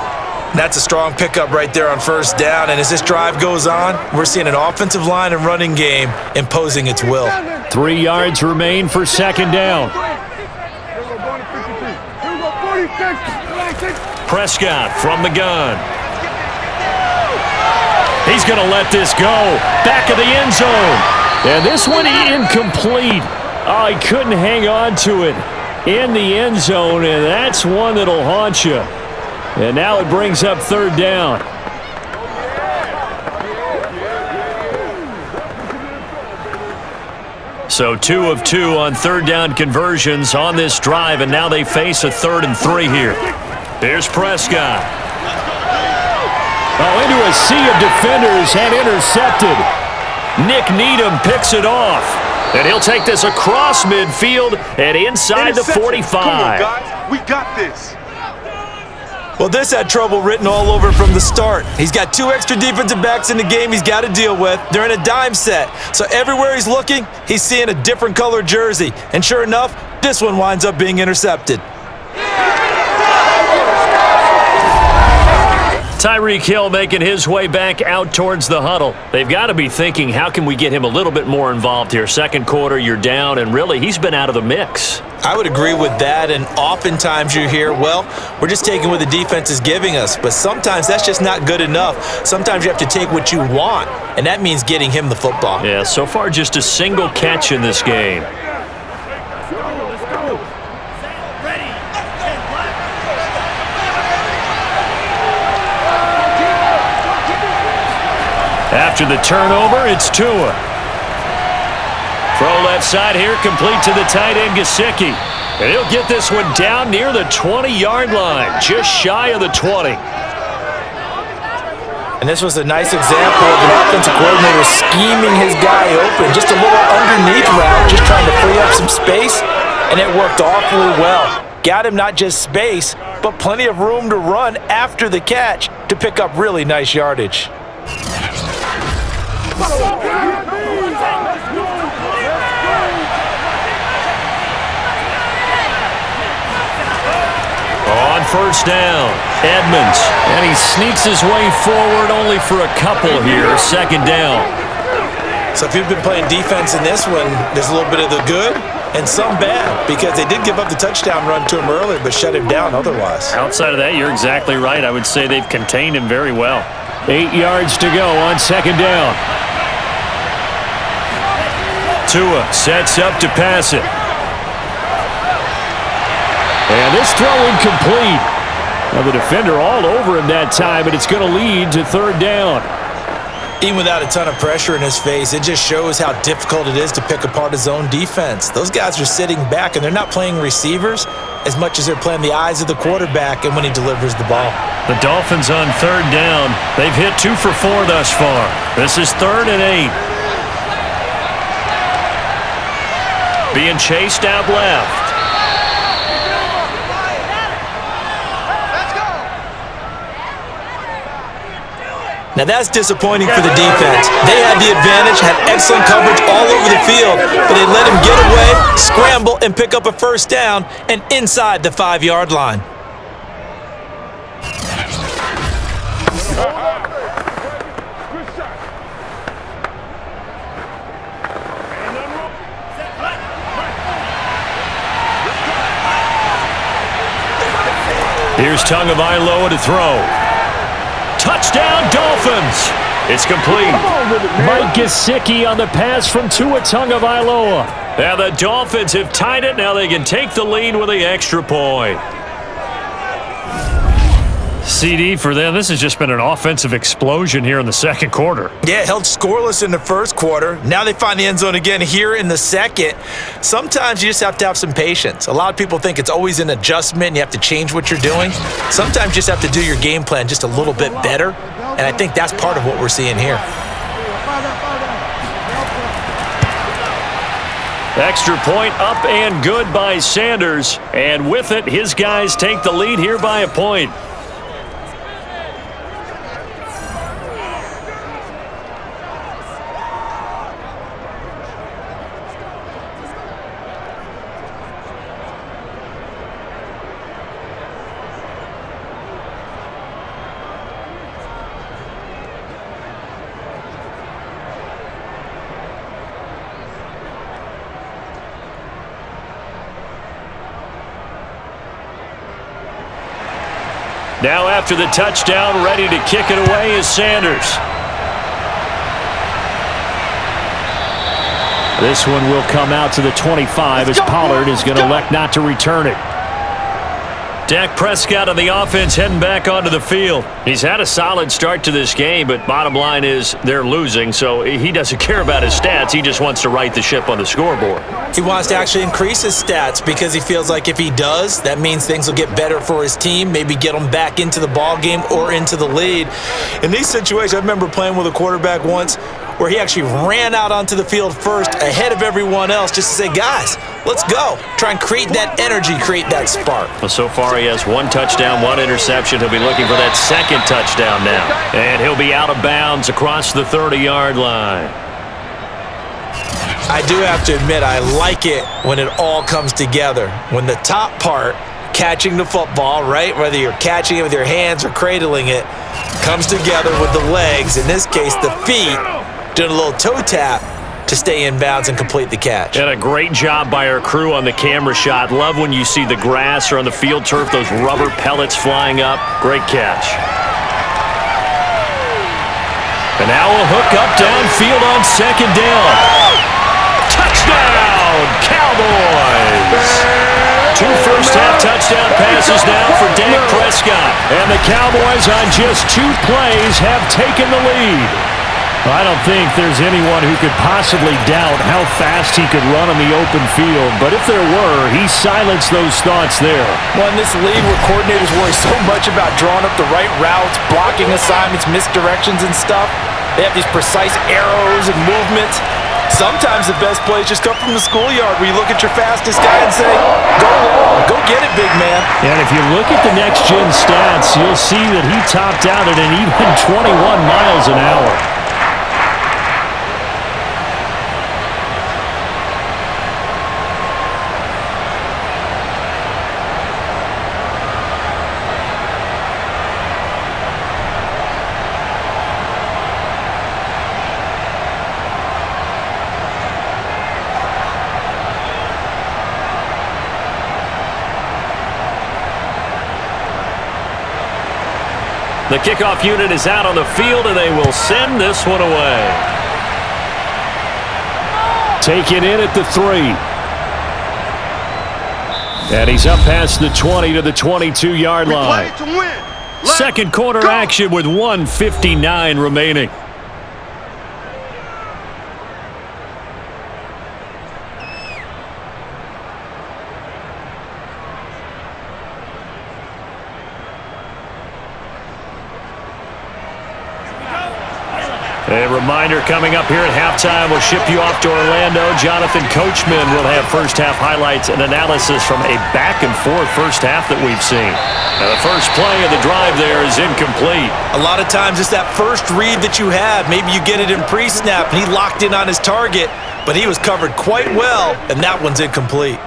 That's a strong pickup right there on 1st down, and as this drive goes on, we're seeing an offensive line and running game imposing its will. 3 yards remain for 2nd down. Prescott from the gun. He's going to let this go. Back of the end zone. And this one incomplete. Oh, he couldn't hang on to it in the end zone, and that's one that'll haunt you. And now it brings up third down. So 2 of 2 on third down conversions on this drive, and now they face a 3rd and 3 here. Here's Prescott. Oh, into a sea of defenders and intercepted. Nick Needham picks it off, and he'll take this across midfield and inside the 45. Come on, guys. We got this. Well, this had trouble written all over from the start. He's got 2 extra defensive backs in the game he's got to deal with. They're in a dime set. So everywhere he's looking, he's seeing a different color jersey. And sure enough, this one winds up being intercepted. Tyreek Hill making his way back out towards the huddle. They've got to be thinking, how can we get him a little bit more involved here? Second quarter, you're down, and really, he's been out of the mix. I would agree with that, and oftentimes you hear, well, we're just taking what the defense is giving us, but sometimes that's just not good enough. Sometimes you have to take what you want, and that means getting him the football. Yeah, so far just a single catch in this game. After the turnover, it's Tua. Throw left side here, complete to the tight end, Gesicki. And he'll get this one down near the 20-yard line, just shy of the 20. And this was a nice example of an offensive coordinator scheming his guy open. Just a little underneath route, just trying to free up some space, and it worked awfully well. Got him not just space, but plenty of room to run after the catch to pick up really nice yardage. On first down, Edmonds, and he sneaks his way forward only for a couple here, second down. So if you've been playing defense in this one, there's a little bit of the good and some bad, because they did give up the touchdown run to him earlier, but shut him down otherwise. Outside of that, you're exactly right. I would say they've contained him very well. 8 yards to go on second down. Tua sets up to pass it. And this throw incomplete. Now the defender all over him that time, but it's going to lead to third down. Even without a ton of pressure in his face, it just shows how difficult it is to pick apart his own defense. Those guys are sitting back, and they're not playing receivers as much as they're playing the eyes of the quarterback and when he delivers the ball. The Dolphins on third down. They've hit 2 for 4 thus far. This is 3rd and 8. Being chased out left. Now that's disappointing for the defense. They had the advantage, had excellent coverage all over the field, but they let him get away, scramble, and pick up a first down and inside the 5-yard line. Here's Tagovailoa to throw. Touchdown, Dolphins! It's complete. Mike Gesicki on the pass from Tua Tagovailoa. Now the Dolphins have tied it. Now they can take the lead with the extra point. CD for them. This has just been an offensive explosion here in the second quarter. Yeah, held scoreless in the first quarter. Now they find the end zone again here in the second. Sometimes you just have to have some patience. A lot of people think it's always an adjustment and you have to change what you're doing. Sometimes you just have to do your game plan just a little bit better, and I think that's part of what we're seeing here. Extra point up and good by Sanders, and with it, his guys take the lead here by a point. Now after the touchdown, ready to kick it away is Sanders. This one will come out to the 25 as Pollard is going to elect not to return it. Dak Prescott on the offense heading back onto the field. He's had a solid start to this game, but bottom line is they're losing, so he doesn't care about his stats. He just wants to right the ship on the scoreboard. He wants to actually increase his stats because he feels like if he does, that means things will get better for his team, maybe get them back into the ball game or into the lead. In these situations, I remember playing with a quarterback once where he actually ran out onto the field first ahead of everyone else just to say, guys, let's go. Try and create that energy, create that spark. Well, so far he has 1 touchdown, 1 interception. He'll be looking for that second touchdown now. And he'll be out of bounds across the 30-yard line. I do have to admit, I like it when it all comes together. When the top part, catching the football, right, whether you're catching it with your hands or cradling it, comes together with the legs, in this case the feet, doing a little toe tap to stay in bounds and complete the catch. And a great job by our crew on the camera shot. Love when you see the grass or on the field turf, those rubber pellets flying up. Great catch. And now we'll hook up downfield on second down. Touchdown, Cowboys! 2 first-half touchdown passes now for Dak Prescott. And the Cowboys on just 2 plays have taken the lead. I don't think there's anyone who could possibly doubt how fast he could run on the open field, but if there were, he silenced those thoughts there. Well, in this league where coordinators worry so much about drawing up the right routes, blocking assignments, misdirections and stuff, they have these precise arrows and movements. Sometimes the best plays just come from the schoolyard where you look at your fastest guy and say, go long, go get it, big man. And if you look at the next-gen stats, you'll see that he topped out at an even 21 miles an hour. The kickoff unit is out on the field, and they will send this one away. Taken in at the 3. And he's up past the 20 to the 22-yard line. Second quarter action with 1:59 remaining. A reminder coming up here at halftime, we'll ship you off to Orlando. Jonathan Coachman will have first-half highlights and analysis from a back-and-forth first half that we've seen. Now, the first play of the drive there is incomplete. A lot of times it's that first read that you have. Maybe you get it in pre-snap, and he locked in on his target, but he was covered quite well, and that one's incomplete.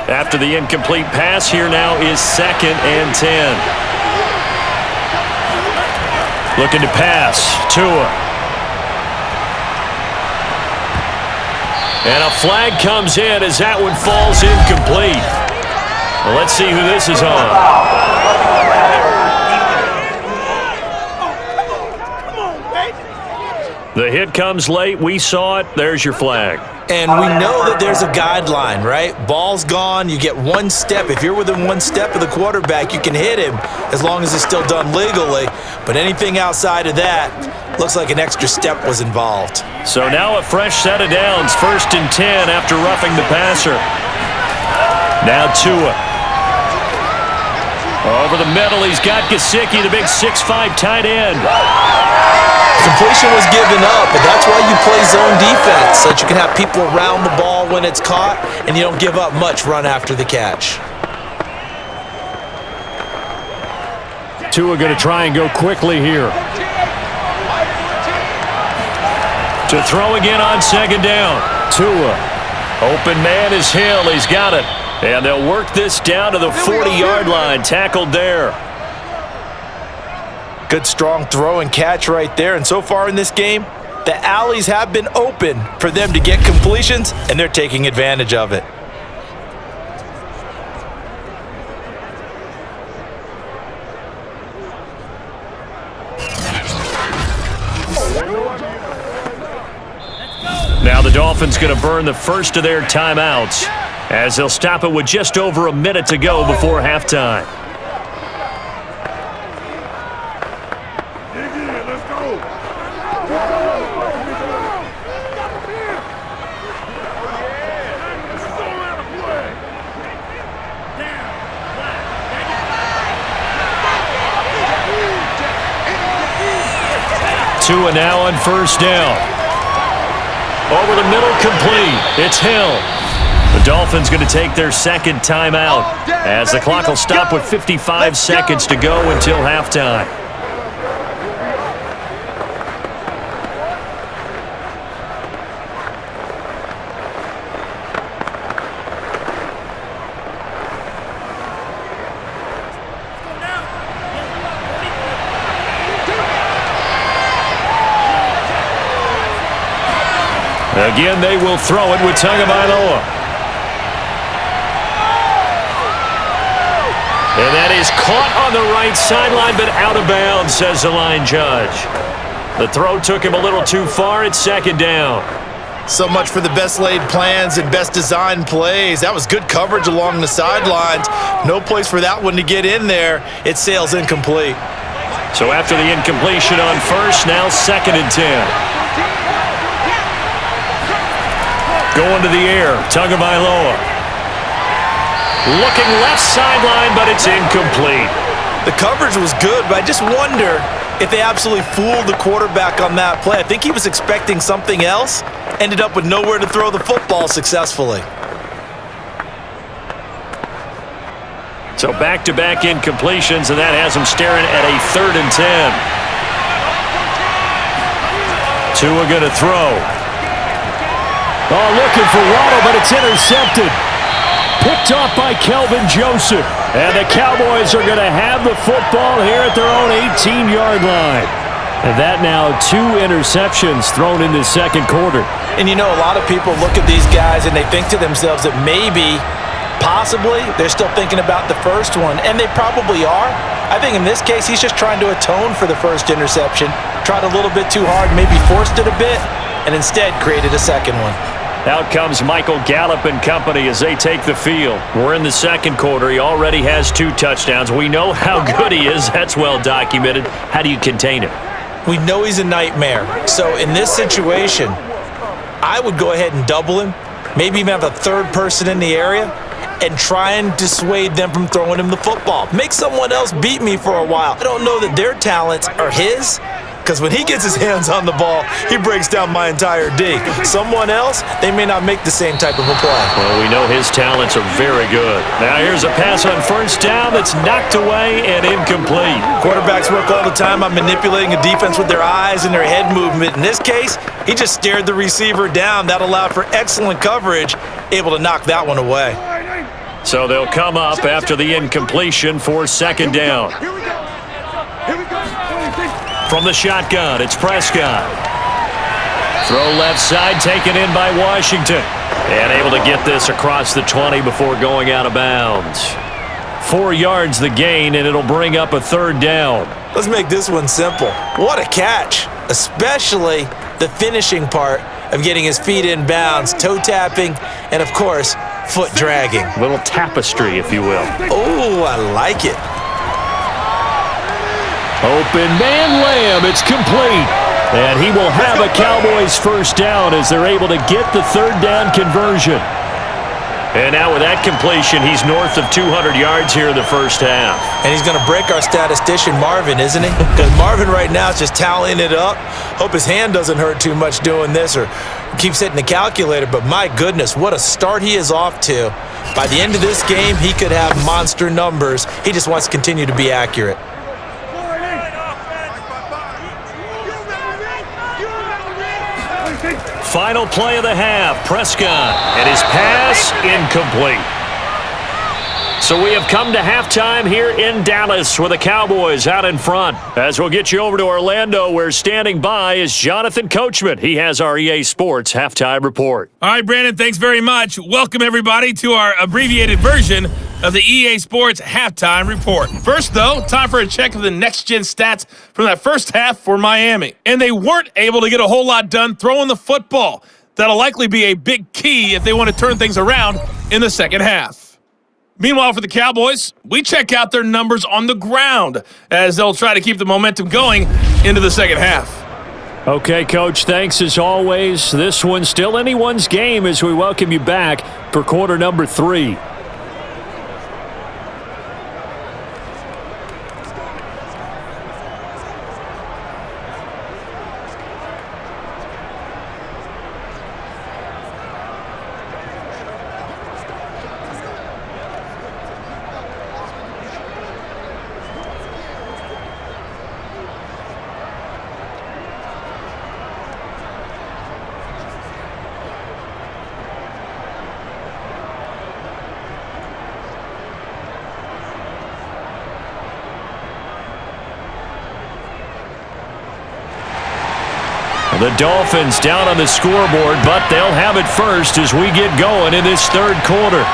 After the incomplete pass, here now is 2nd and 10. Looking to pass. Tua. And a flag comes in as that one falls incomplete. Well, let's see who this is on. The hit comes late. We saw it. There's your flag. And we know that there's a guideline, right? Ball's gone. You get 1 step. If you're within 1 step of the quarterback, you can hit him as long as it's still done legally. But anything outside of that, looks like an extra step was involved. So now a fresh set of downs. 1st and 10 after roughing the passer. Now Tua. Over the middle, he's got Gesicki, the big 6'5" tight end. Completion was given up, but that's why you play zone defense, so that you can have people around the ball when it's caught, and you don't give up much run after the catch. Tua going to try and go quickly here. To throw again on 2nd down. Tua. Open man is Hill. He's got it. And they'll work this down to the 40-yard line. Tackled there. Good strong throw and catch right there. And so far in this game, the alleys have been open for them to get completions, and they're taking advantage of it. Now the Dolphins going to burn the first of their timeouts as they'll stop it with just over a minute to go before halftime. Tua now on first down. Over the middle, complete. It's Hill. The Dolphins going to take their second timeout as the clock will stop with 55 seconds to go until halftime. Again, they will throw it with Tagovailoa. And that is caught on the right sideline, but out of bounds, says the line judge. The throw took him a little too far. It's second down. So much for the best laid plans and best designed plays. That was good coverage along the sidelines. No place for that one to get in there. It sails incomplete. So after the incompletion on first, now second and 10. Going to the air, Tagovailoa. Looking left sideline, but it's incomplete. The coverage was good, but I just wonder if they absolutely fooled the quarterback on that play. I think he was expecting something else, ended up with nowhere to throw the football successfully. So back-to-back incompletions, and that has him staring at a 3rd and 10. Tua going to throw. Oh, looking for Waddle, but it's intercepted. Picked off by Kelvin Joseph. And the Cowboys are going to have the football here at their own 18-yard line. And that now 2 interceptions thrown in the second quarter. And you know, a lot of people look at these guys and they think to themselves that maybe, possibly, they're still thinking about the first one. And they probably are. I think in this case, he's just trying to atone for the first interception. Tried a little bit too hard, maybe forced it a bit, and instead created a second one. Out comes Michael Gallup and company as they take the field. We're in the second quarter. He already has 2 touchdowns. We know how good he is. That's well documented. How do you contain him? We know he's a nightmare. So in this situation, I would go ahead and double him, maybe even have a third person in the area, and try and dissuade them from throwing him the football. Make someone else beat me for a while. I don't know that their talents are his, because when he gets his hands on the ball, he breaks down my entire D. Someone else, they may not make the same type of a play. Well, we know his talents are very good. Now here's a pass on first down that's knocked away and incomplete. Quarterbacks work all the time on manipulating a defense with their eyes and their head movement. In this case, he just stared the receiver down. That allowed for excellent coverage, able to knock that one away. So they'll come up after the incompletion for second down. From the shotgun, it's Prescott. Throw left side, taken in by Washington. And able to get this across the 20 before going out of bounds. 4 yards the gain, and it'll bring up a third down. Let's make this one simple. What a catch, especially the finishing part of getting his feet in bounds, toe tapping, and of course, foot dragging. A little tapestry, if you will. Oh, I like it. Open man Lamb, it's complete. And he will have a Cowboys first down as they're able to get the third down conversion. And now with that completion, he's north of 200 yards here in the first half. And he's going to break our statistician Marvin, isn't he? Because Marvin right now is just tallying it up. Hope his hand doesn't hurt too much doing this or keeps hitting the calculator. But my goodness, what a start he is off to. By the end of this game, he could have monster numbers. He just wants to continue to be accurate. Final play of the half, Prescott, and his pass incomplete. So we have come to halftime here in Dallas with the Cowboys out in front. As we'll get you over to Orlando, where standing by is Jonathan Coachman. He has our EA Sports halftime report. All right, Brandon, thanks very much. Welcome, everybody, to our abbreviated version of the EA Sports halftime report. First, though, time for a check of the next-gen stats from that first half for Miami. And they weren't able to get a whole lot done throwing the football. That'll likely be a big key if they want to turn things around in the second half. Meanwhile, for the Cowboys, we check out their numbers on the ground as they'll try to keep the momentum going into the second half. Okay, Coach, thanks as always. This one's still anyone's game as we welcome you back for quarter number 3. The Dolphins down on the scoreboard, but they'll have it first as we get going in this third quarter.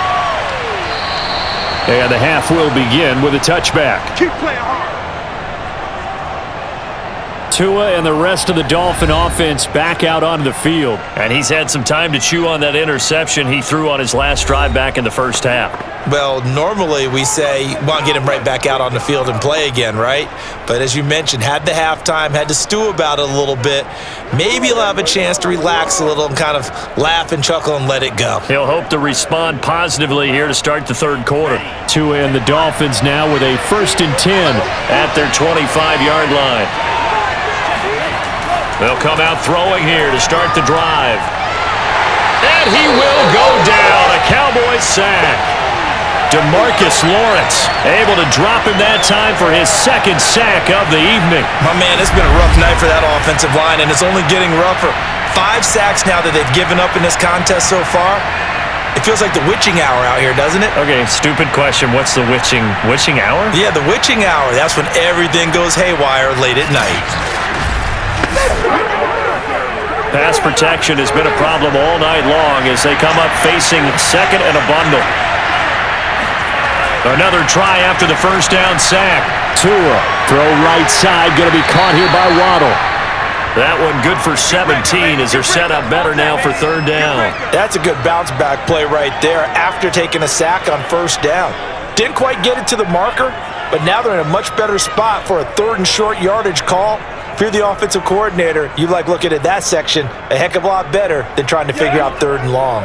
And the half will begin with a touchback. Keep playing hard. Tua and the rest of the Dolphin offense back out onto the field. And he's had some time to chew on that interception he threw on his last drive back in the first half. Well, normally we say, well, get him right back out on the field and play again, right? But as you mentioned, had the halftime, had to stew about it a little bit. Maybe he'll have a chance to relax a little and kind of laugh and chuckle and let it go. He'll hope to respond positively here to start the third quarter. Tua and the Dolphins now with a 1st and 10 at their 25-yard line. They'll come out throwing here to start the drive. And he will go down. A Cowboys sack. DeMarcus Lawrence able to drop him that time for his second sack of the evening. My man, it's been a rough night for that offensive line, and it's only getting rougher. 5 sacks now that they've given up in this contest so far. It feels like the witching hour out here, doesn't it? Okay, stupid question. What's the witching hour? Yeah, the witching hour. That's when everything goes haywire late at night. Pass protection has been a problem all night long as they come up facing second and a bundle. Another try after the first down sack. Tua, throw right side, going to be caught here by Waddle. That one good for 17 as they're set up better now for third down. That's a good bounce back play right there after taking a sack on first down. Didn't quite get it to the marker, but now they're in a much better spot for a 3rd and short yardage call. If you're the offensive coordinator, you like looking at that section a heck of a lot better than trying to figure out 3rd and long.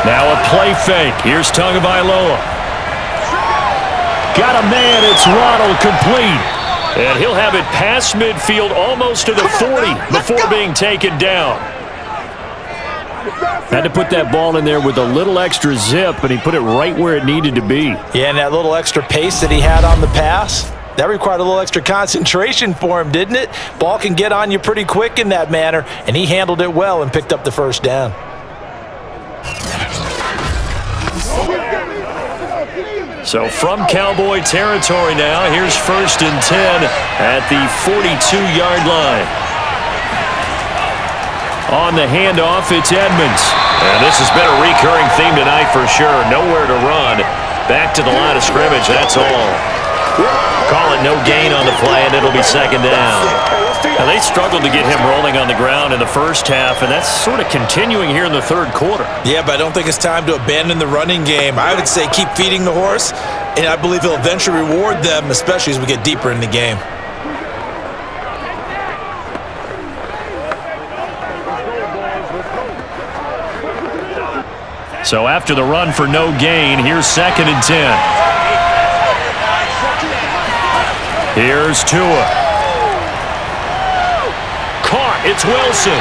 Now a play fake. Here's Tagovailoa. Got a man. It's Waddle complete. And he'll have it past midfield almost to the 40 before being taken down. Had to put that ball in there with a little extra zip, and he put it right where it needed to be. Yeah, and that little extra pace that he had on the pass, that required a little extra concentration for him, didn't it? Ball can get on you pretty quick in that manner, and he handled it well and picked up the first down. So from Cowboy territory now, here's 1st and 10 at the 42-yard line. On the handoff, it's Edmonds. And this has been a recurring theme tonight for sure. Nowhere to run. Back to the line of scrimmage, that's all. Call it no gain on the play, and it'll be second down. Now, they struggled to get him rolling on the ground in the first half, and that's sort of continuing here in the third quarter. Yeah, but I don't think it's time to abandon the running game. I would say keep feeding the horse, and I believe he'll eventually reward them, especially as we get deeper in the game. So after the run for no gain, here's 2nd and 10. Here's Tua. Caught. It's Wilson.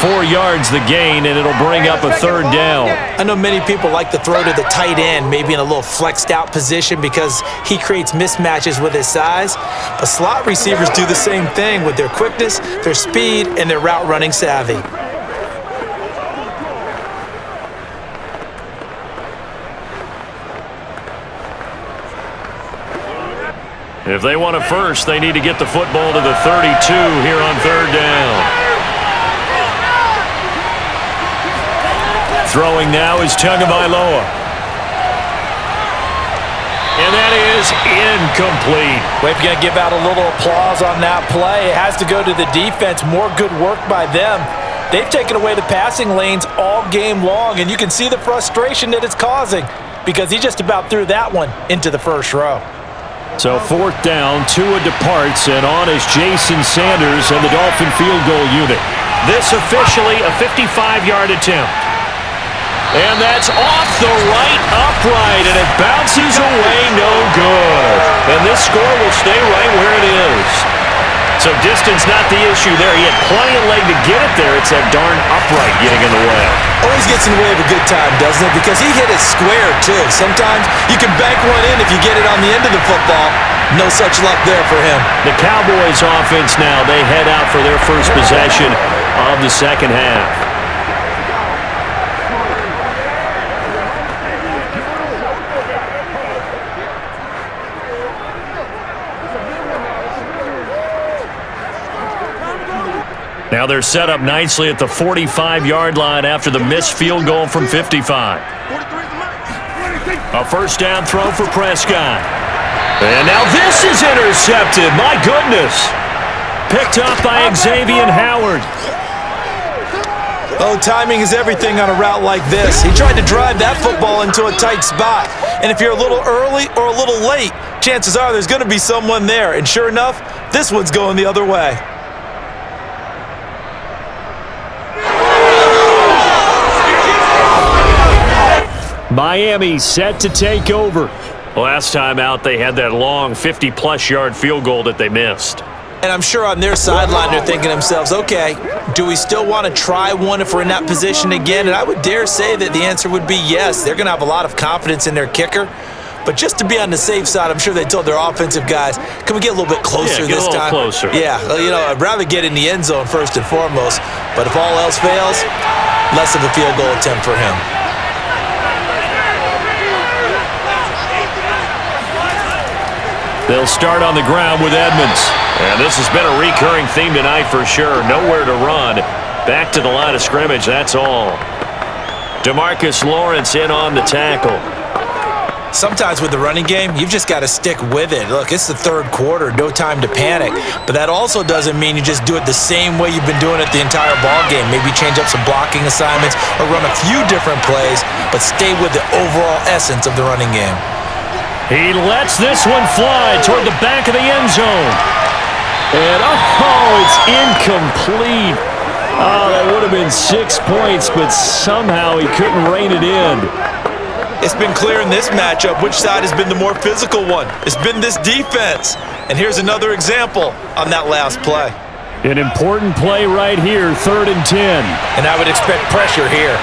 4 yards the gain, and it'll bring up a 3rd down. I know many people like to throw to the tight end, maybe in a little flexed out position because he creates mismatches with his size. But slot receivers do the same thing with their quickness, their speed, and their route running savvy. If they want a first, they need to get the football to the 32 here on third down. Throwing now is Tagovailoa. And that is incomplete. We're going to give out a little applause on that play. It has to go to the defense. More good work by them. They've taken away the passing lanes all game long, and you can see the frustration that it's causing because he just about threw that one into the first row. So fourth down, Tua departs, and on is Jason Sanders and the Dolphin field goal unit. This officially a 55-yard attempt. And that's off the right upright, and it bounces away no good. And this score will stay right where it is. So distance not the issue there. He had plenty of leg to get it there. It's that darn upright getting in the way. Always gets in the way of a good time, doesn't it? Because he hit it square, too. Sometimes you can bank one in if you get it on the end of the football. No such luck there for him. The Cowboys offense now, they head out for their first possession of the second half. Now they're set up nicely at the 45-yard line after the missed field goal from 55. A first down throw for Prescott. And now this is intercepted. My goodness. Picked up by Xavier Howard. Oh, timing is everything on a route like this. He tried to drive that football into a tight spot. And if you're a little early or a little late, chances are there's going to be someone there. And sure enough, this one's going the other way. Miami set to take over. Last time out, they had that long 50-plus yard field goal that they missed. And I'm sure on their sideline they're thinking to themselves, okay, do we still want to try one if we're in that position again? And I would dare say that the answer would be yes. They're going to have a lot of confidence in their kicker. But just to be on the safe side, I'm sure they told their offensive guys, can we get a little bit closer this time? Closer. Yeah, I'd rather get in the end zone first and foremost. But if all else fails, less of a field goal attempt for him. They'll start on the ground with Edmonds. And this has been a recurring theme tonight for sure. Nowhere to run. Back to the line of scrimmage, that's all. DeMarcus Lawrence in on the tackle. Sometimes with the running game, you've just got to stick with it. Look, it's the third quarter, no time to panic. But that also doesn't mean you just do it the same way you've been doing it the entire ball game. Maybe change up some blocking assignments or run a few different plays, but stay with the overall essence of the running game. He lets this one fly toward the back of the end zone. And, it's incomplete. Oh, that would have been 6 points, but somehow he couldn't rein it in. It's been clear in this matchup which side has been the more physical one. It's been this defense. And here's another example on that last play. An important play right here, 3rd and 10. And I would expect pressure here.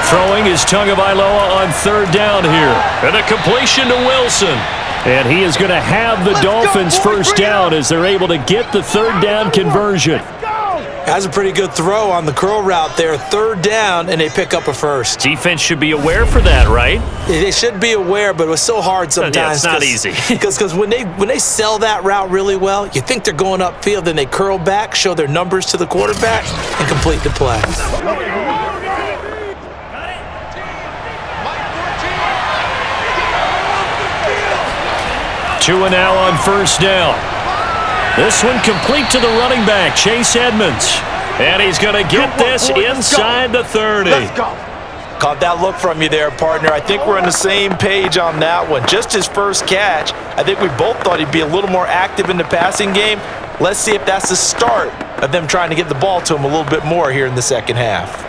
Throwing is Tagovailoa on 3rd down here. And a completion to Wilson. And he is going to have the Dolphins first down as they're able to get the 3rd down conversion. That's a pretty good throw on the curl route there. 3rd down, and they pick up a first. Defense should be aware for that, right? They should be aware, but it was so hard sometimes. Yeah, it's not easy. Because when they sell that route really well, you think they're going upfield, then they curl back, show their numbers to the quarterback, and complete the play. Tua now on first down. This one complete to the running back, Chase Edmonds. And he's going to get this inside the 30. Let's go. Caught that look from you there, partner. I think we're on the same page on that one. Just his first catch. I think we both thought he'd be a little more active in the passing game. Let's see if that's the start of them trying to get the ball to him a little bit more here in the second half.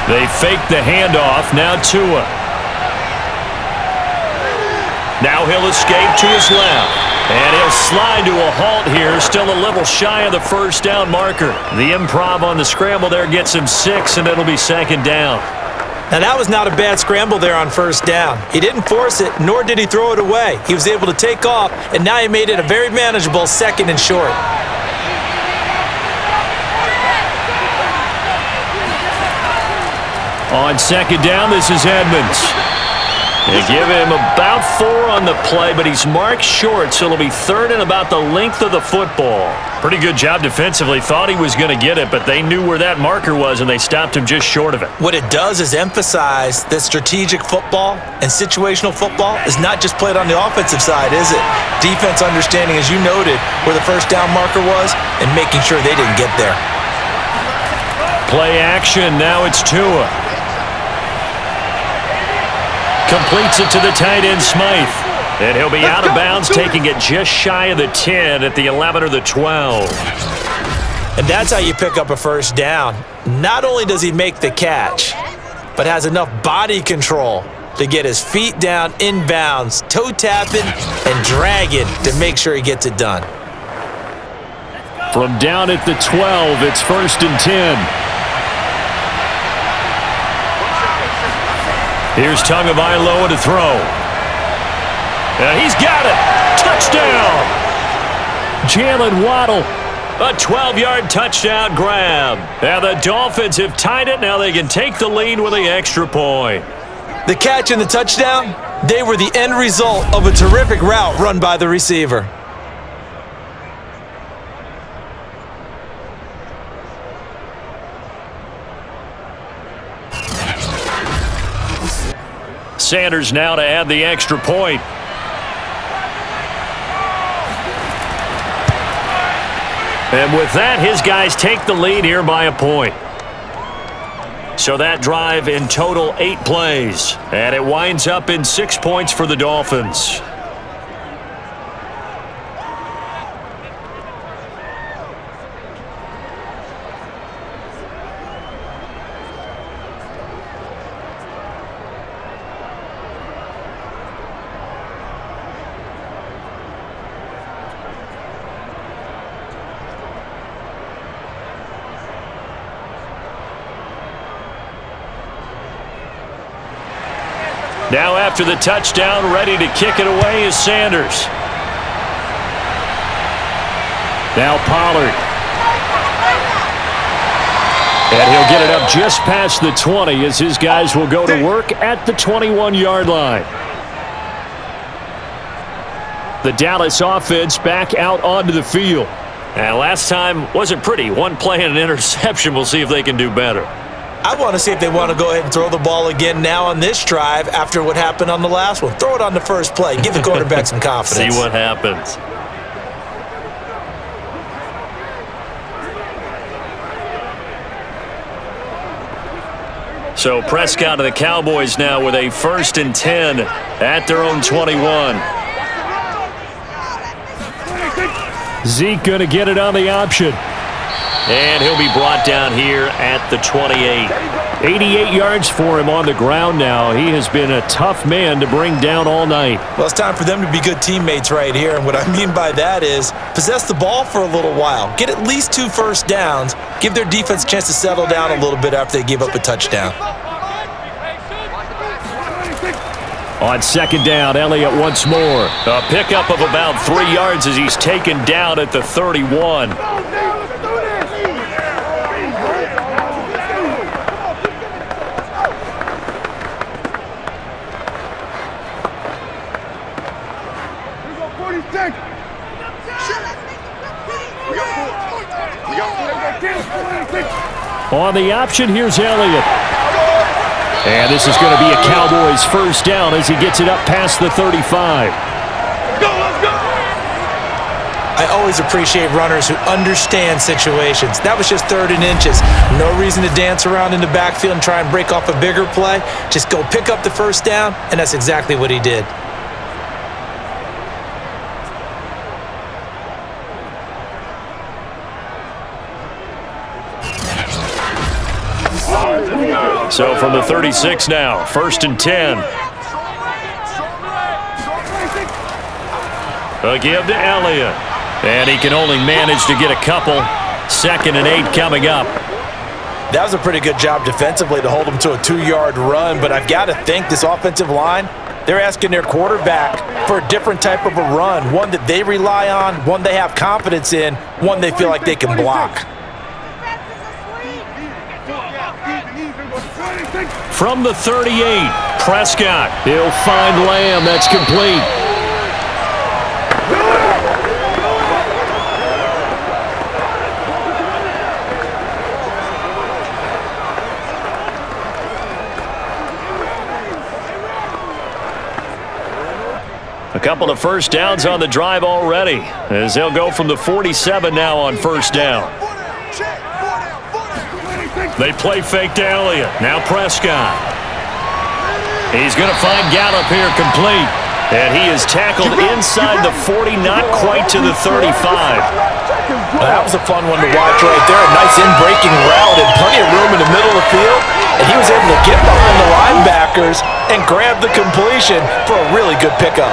They fake the handoff. Now Tua. Now he'll escape to his left. And he'll slide to a halt here. Still a little shy of the first down marker. The improv on the scramble there gets him 6, and it'll be 2nd down. Now that was not a bad scramble there on first down. He didn't force it, nor did he throw it away. He was able to take off, and now he made it a very manageable 2nd and short. On second down, this is Edmonds. They give him about 4 on the play, but he's marked short, so it'll be 3rd and about the length of the football. Pretty good job defensively. Thought he was going to get it, but they knew where that marker was, and they stopped him just short of it. What it does is emphasize that strategic football and situational football is not just played on the offensive side, is it? Defense understanding, as you noted, where the first down marker was and making sure they didn't get there. Play action. Now it's Tua. Completes it to the tight end, Smythe. And he'll be out of bounds, taking it just shy of the 10 at the 11 or the 12. And that's how you pick up a first down. Not only does he make the catch, but has enough body control to get his feet down inbounds, toe tapping and dragging to make sure he gets it done. From down at the 12, it's 1st and 10. Here's Tagovailoa to throw. He's got it. Touchdown. Jalen Waddle. A 12-yard touchdown grab. And the Dolphins have tied it. Now they can take the lead with the extra point. The catch and the touchdown, they were the end result of a terrific route run by the receiver. Sanders now to add the extra point. And with that, his guys take the lead here by a point. So that drive in total 8 plays. And it winds up in 6 points for the Dolphins. Now after the touchdown, ready to kick it away is Sanders. Now Pollard. And he'll get it up just past the 20 as his guys will go to work at the 21-yard line. The Dallas offense back out onto the field. And last time wasn't pretty. 1 play and an interception. We'll see if they can do better. I want to see if they want to go ahead and throw the ball again now on this drive after what happened on the last one. Throw it on the first play. Give the quarterback some confidence. See what happens. So Prescott of the Cowboys now with a 1st and 10 at their own 21. Zeke going to get it on the option. And he'll be brought down here at the 28. 88 yards for him on the ground now. He has been a tough man to bring down all night. Well, it's time for them to be good teammates right here. And what I mean by that is possess the ball for a little while. Get at least 2 first downs. Give their defense a chance to settle down a little bit after they give up a touchdown. On second down, Elliott once more. A pickup of about 3 yards as he's taken down at the 31. On the option, here's Elliott. And this is going to be a Cowboys first down as he gets it up past the 35. I always appreciate runners who understand situations. That was just 3rd and inches. No reason to dance around in the backfield and try and break off a bigger play. Just go pick up the first down, and that's exactly what he did. So from the 36 now, 1st and 10. A give to Elliott. And he can only manage to get a couple. 2nd and 8 coming up. That was a pretty good job defensively to hold them to a 2-yard run, but I've got to think this offensive line, they're asking their quarterback for a different type of a run, one that they rely on, one they have confidence in, one they feel like they can block. From the 38, Prescott. He'll find Lamb. That's complete. A couple of first downs on the drive already, as they'll go from the 47 now on first down. They play fake to Elliott. Now Prescott. He's going to find Gallup here complete. And he is tackled inside the 40, not quite to the 35. That was a fun one to watch right there. A nice in-breaking route and plenty of room in the middle of the field. And he was able to get behind the linebackers and grab the completion for a really good pickup.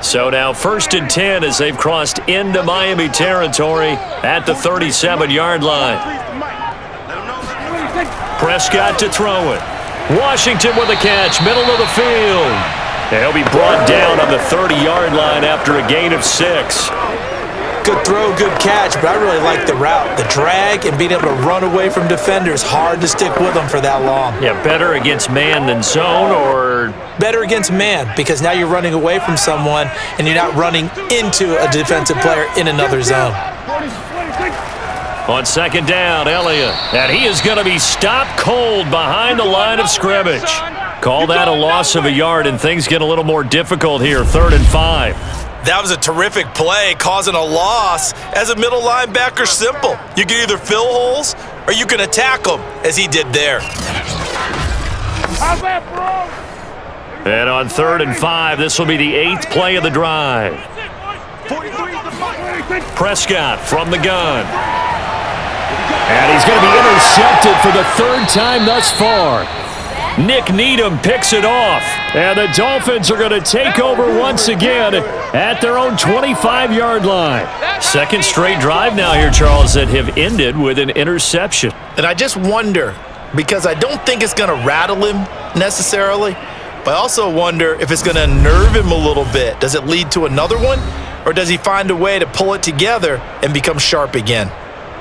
So now 1st and 10 as they've crossed into Miami territory at the 37-yard line. Prescott to throw it. Washington with a catch, middle of the field. He'll be brought down on the 30-yard line after a gain of 6. Good throw, good catch, but I really like the route. The drag and being able to run away from defenders, hard to stick with them for that long. Yeah, better against man than zone, or? Better against man, because now you're running away from someone and you're not running into a defensive player in another zone. On 2nd down, Elliott. And he is going to be stopped cold behind the line of scrimmage. Call that a loss of a yard, and things get a little more difficult here, 3rd and 5. That was a terrific play, causing a loss. As a middle linebacker, simple. You can either fill holes or you can attack them, as he did there. And on 3rd and 5, this will be the 8th play of the drive. Prescott from the gun. And he's going to be intercepted for the 3rd time thus far. Nick Needham picks it off. And the Dolphins are going to take over once again at their own 25-yard line. 2nd straight drive now here, Charles, that have ended with an interception. And I just wonder, because I don't think it's going to rattle him necessarily, but I also wonder if it's going to unnerve him a little bit. Does it lead to another one, or does he find a way to pull it together and become sharp again?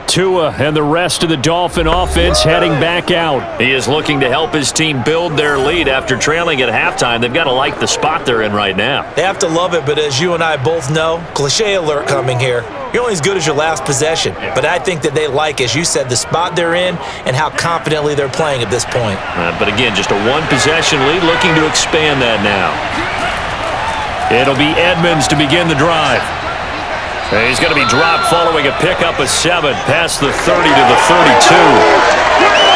Tua and the rest of the Dolphin offense heading back out. He is looking to help his team build their lead after trailing at halftime. They've got to like the spot they're in right now. They have to love it, but as you and I both know, cliche alert coming here, you're only as good as your last possession. But I think that they like, as you said, the spot they're in and how confidently they're playing at this point. But again, just a one-possession lead, looking to expand that now. It'll be Edmonds to begin the drive. He's going to be dropped following a pickup of 7 past the 30 to the 32.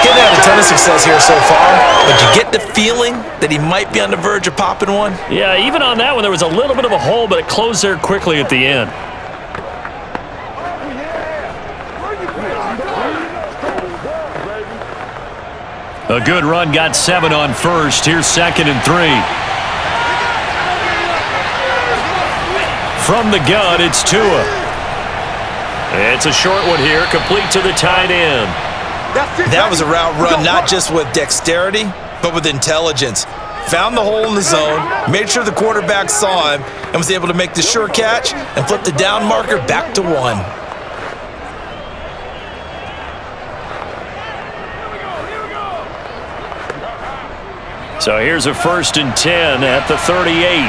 He's had a ton of success here so far, but you get the feeling that he might be on the verge of popping one. Yeah, even on that one, there was a little bit of a hole, but it closed there quickly at the end. A good run, got 7 on first. Here's 2nd and 3. From the gun, it's Tua. It's a short one here, complete to the tight end. That was a route run not just with dexterity, but with intelligence. Found the hole in the zone, made sure the quarterback saw him, and was able to make the sure catch and flip the down marker back to 1. So here's a 1st and 10 at the 38.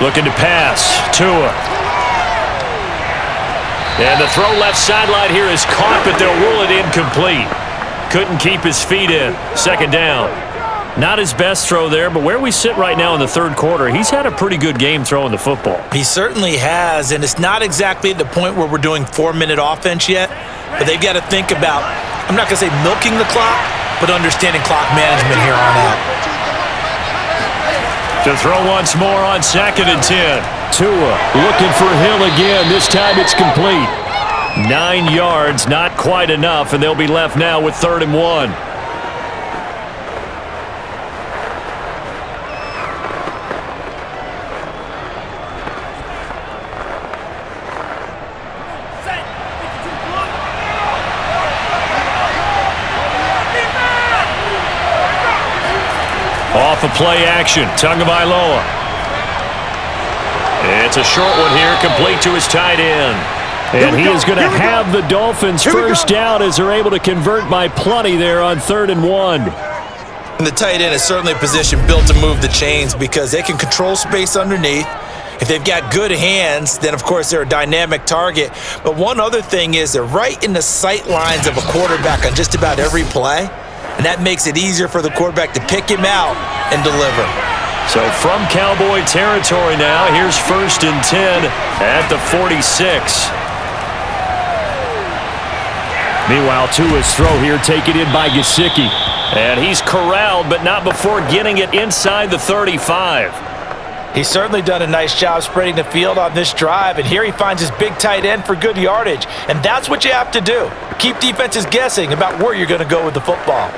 Looking to pass. Tua. And the throw left sideline here is caught, but they'll rule it incomplete. Couldn't keep his feet in. 2nd down. Not his best throw there, but where we sit right now in the 3rd quarter, he's had a pretty good game throwing the football. He certainly has, and it's not exactly at the point where we're doing 4-minute offense yet, but they've got to think about, I'm not going to say milking the clock, but understanding clock management here on out. To throw once more on 2nd and 10. Tua looking for Hill again. This time it's complete. 9 yards, not quite enough, and they'll be left now with 3rd and 1. Off of play action, Tagovailoa. It's a short one here, complete to his tight end. And he is going to have the Dolphins first down as they're able to convert by plenty there on 3rd and 1. And the tight end is certainly a position built to move the chains because they can control space underneath. If they've got good hands, then, of course, they're a dynamic target. But one other thing is they're right in the sight lines of a quarterback on just about every play, and that makes it easier for the quarterback to pick him out and deliver. So from Cowboy territory now, here's 1st and 10 at the 46. Meanwhile, Tua's throw here taken in by Gesicki. And he's corralled, but not before getting it inside the 35. He's certainly done a nice job spreading the field on this drive, and here he finds his big tight end for good yardage. And that's what you have to do. Keep defenses guessing about where you're going to go with the football.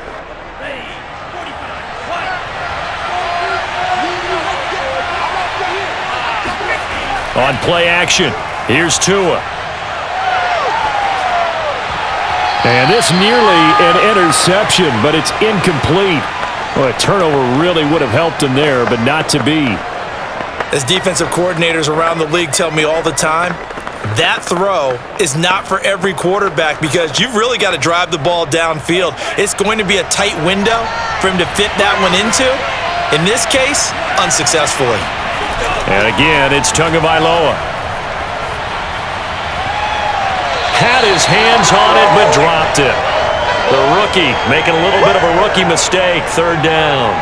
On play action, here's Tua. And this nearly an interception, but it's incomplete. Well, a turnover really would have helped him there, but not to be. As defensive coordinators around the league tell me all the time, that throw is not for every quarterback because you've really got to drive the ball downfield. It's going to be a tight window for him to fit that one into. In this case, unsuccessfully. And again, it's Tagovailoa. Had his hands on it, but dropped it. The rookie making a little bit of a rookie mistake, 3rd down.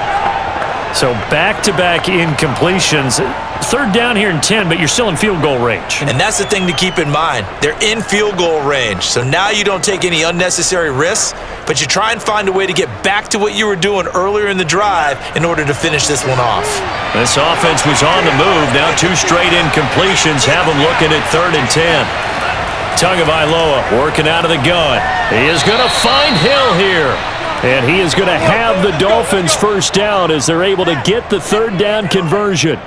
So back-to-back incompletions. 3rd down here in 10, but you're still in field goal range. And that's the thing to keep in mind. They're in field goal range. So now you don't take any unnecessary risks, but you try and find a way to get back to what you were doing earlier in the drive in order to finish this one off. This offense was on the move. Now 2 straight incompletions have them looking at 3rd and 10. Tagovailoa working out of the gun. He is going to find Hill here. And he is going to have the Dolphins first down as they're able to get the 3rd down conversion.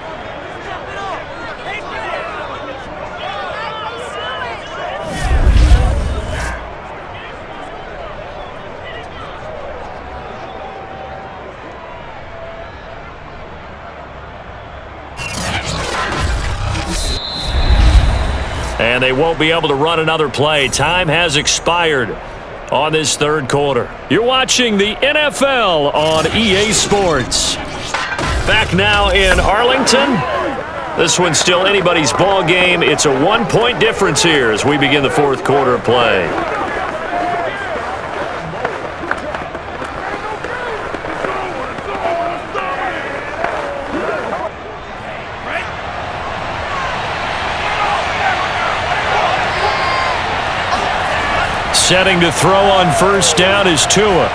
And they won't be able to run another play. Time has expired on this 3rd quarter. You're watching the NFL on EA Sports. Back now in Arlington. This one's still anybody's ball game. It's a 1-point difference here as we begin the 4th quarter of play. Setting to throw on first down is Tua.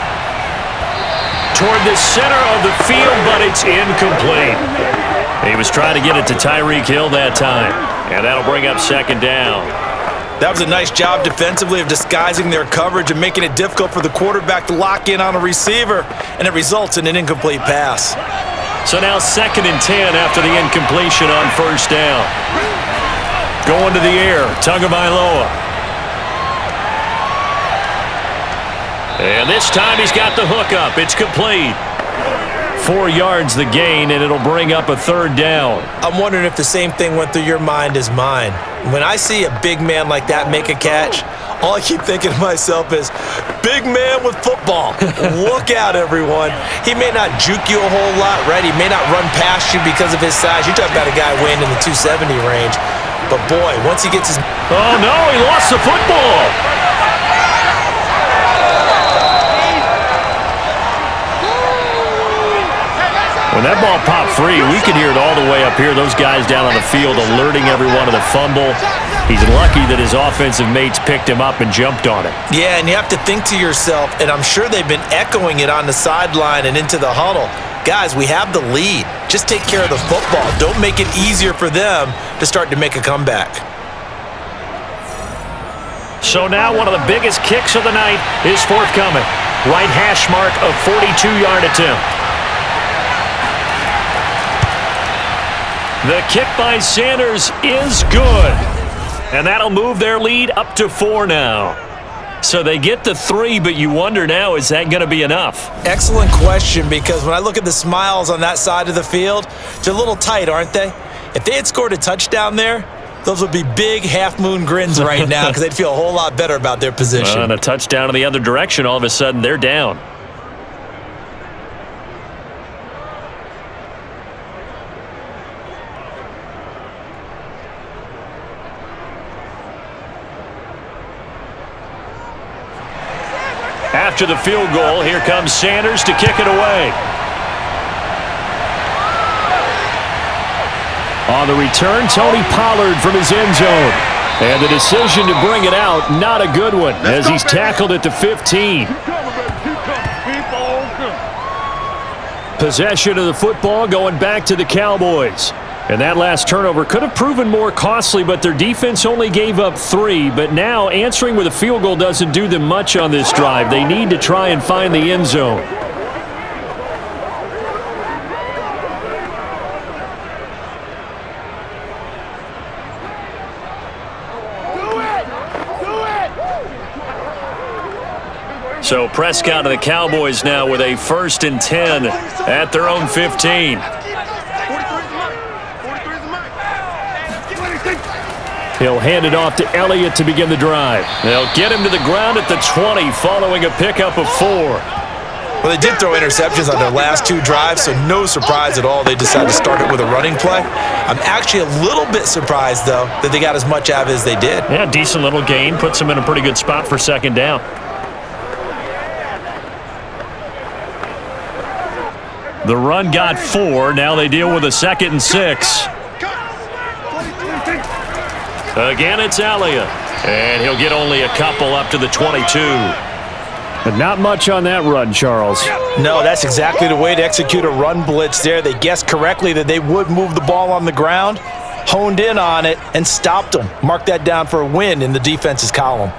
Toward the center of the field, but it's incomplete. He was trying to get it to Tyreek Hill that time, and that'll bring up 2nd down. That was a nice job defensively of disguising their coverage and making it difficult for the quarterback to lock in on a receiver, and it results in an incomplete pass. So now 2nd and 10 after the incompletion on first down. Going to the air, Tagovailoa. And this time he's got the hook up. It's complete. 4 yards the gain, and it'll bring up a 3rd down. I'm wondering if the same thing went through your mind as mine. When I see a big man like that make a catch, all I keep thinking to myself is, big man with football. Look out, everyone. He may not juke you a whole lot, right? He may not run past you because of his size. You're talking about a guy weighing in the 270 range. But, boy, once he gets his... Oh, no, he lost the football. When that ball popped free, we could hear it all the way up here. Those guys down on the field alerting everyone of the fumble. He's lucky that his offensive mates picked him up and jumped on it. Yeah, and you have to think to yourself, and I'm sure they've been echoing it on the sideline and into the huddle. Guys, we have the lead. Just take care of the football. Don't make it easier for them to start to make a comeback. So now one of the biggest kicks of the night is forthcoming. Right hash mark of 42-yard attempt. The kick by Sanders is good. And that'll move their lead up to 4 now. So they get the 3, but you wonder now, is that going to be enough? Excellent question, because when I look at the smiles on that side of the field, they're a little tight, aren't they? If they had scored a touchdown there, those would be big half-moon grins right now because they'd feel a whole lot better about their position. And a touchdown in the other direction, all of a sudden they're down. After the field goal, here comes Sanders to kick it away. On the return, Tony Pollard from his end zone. And the decision to bring it out, not a good one, as he's tackled at the 15. Possession of the football going back to the Cowboys. And that last turnover could have proven more costly, but their defense only gave up 3. But now answering with a field goal doesn't do them much on this drive. They need to try and find the end zone. So Prescott and the Cowboys now with a 1st and 10 at their own 15. He'll hand it off to Elliott to begin the drive. They'll get him to the ground at the 20 following a pickup of 4. Well, they did throw interceptions on their last 2 drives, so no surprise at all they decided to start it with a running play. I'm actually a little bit surprised, though, that they got as much out of it as they did. Yeah, decent little gain. Puts them in a pretty good spot for 2nd down. The run got 4. Now they deal with a 2nd and 6. Again, it's Elliott. And he'll get only a couple up to the 22. But not much on that run, Charles. No, that's exactly the way to execute a run blitz there. They guessed correctly that they would move the ball on the ground, honed in on it, and stopped them. Mark that down for a win in the defense's column.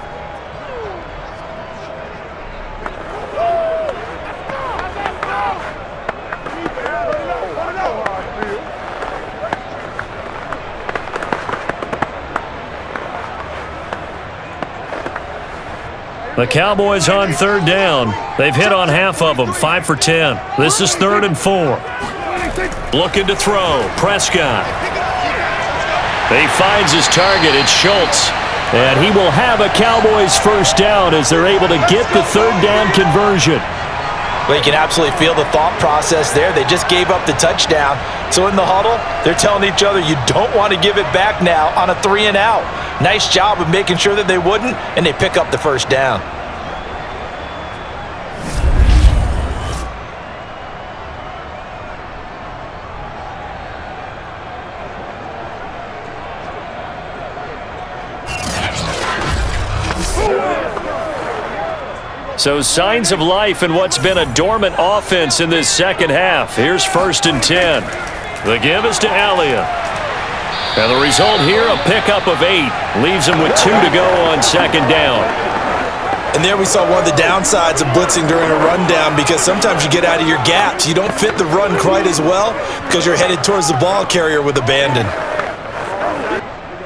The Cowboys on 3rd down. They've hit on half of them, 5 for 10. This is 3rd and 4. Looking to throw, Prescott. He finds his target, it's Schultz. And he will have a Cowboys 1st down as they're able to get the 3rd down conversion. Well, you can absolutely feel the thought process there. They just gave up the touchdown. So in the huddle, they're telling each other, you don't want to give it back now on a 3 and out. Nice job of making sure that they wouldn't, and they pick up the 1st down. So signs of life in what's been a dormant offense in this 2nd half. Here's 1st and 10. The give is to Elliott. And the result here, a pickup of 8. Leaves him with 2 to go on 2nd down. And there we saw one of the downsides of blitzing during a rundown, because sometimes you get out of your gaps. You don't fit the run quite as well because you're headed towards the ball carrier with abandon.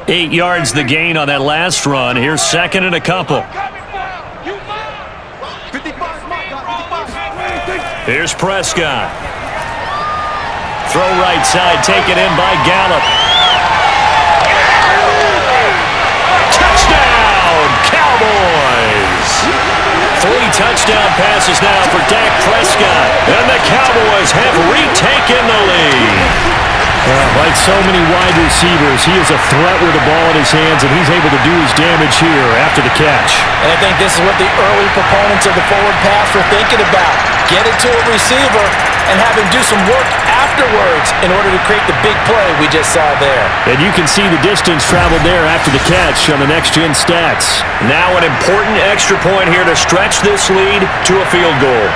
8 yards the gain on that last run. Here's 2nd and a couple. Here's Prescott. Throw right side, taken in by Gallup. Touchdown, Cowboys! 3 touchdown passes now for Dak Prescott. And the Cowboys have retaken the lead. Like so many wide receivers, he is a threat with the ball in his hands, and he's able to do his damage here after the catch. And I think this is what the early proponents of the forward pass were thinking about. Get it to a receiver and have him do some work afterwards in order to create the big play we just saw there. And you can see the distance traveled there after the catch on the next-gen stats. Now an important extra point here to stretch this lead to a field goal.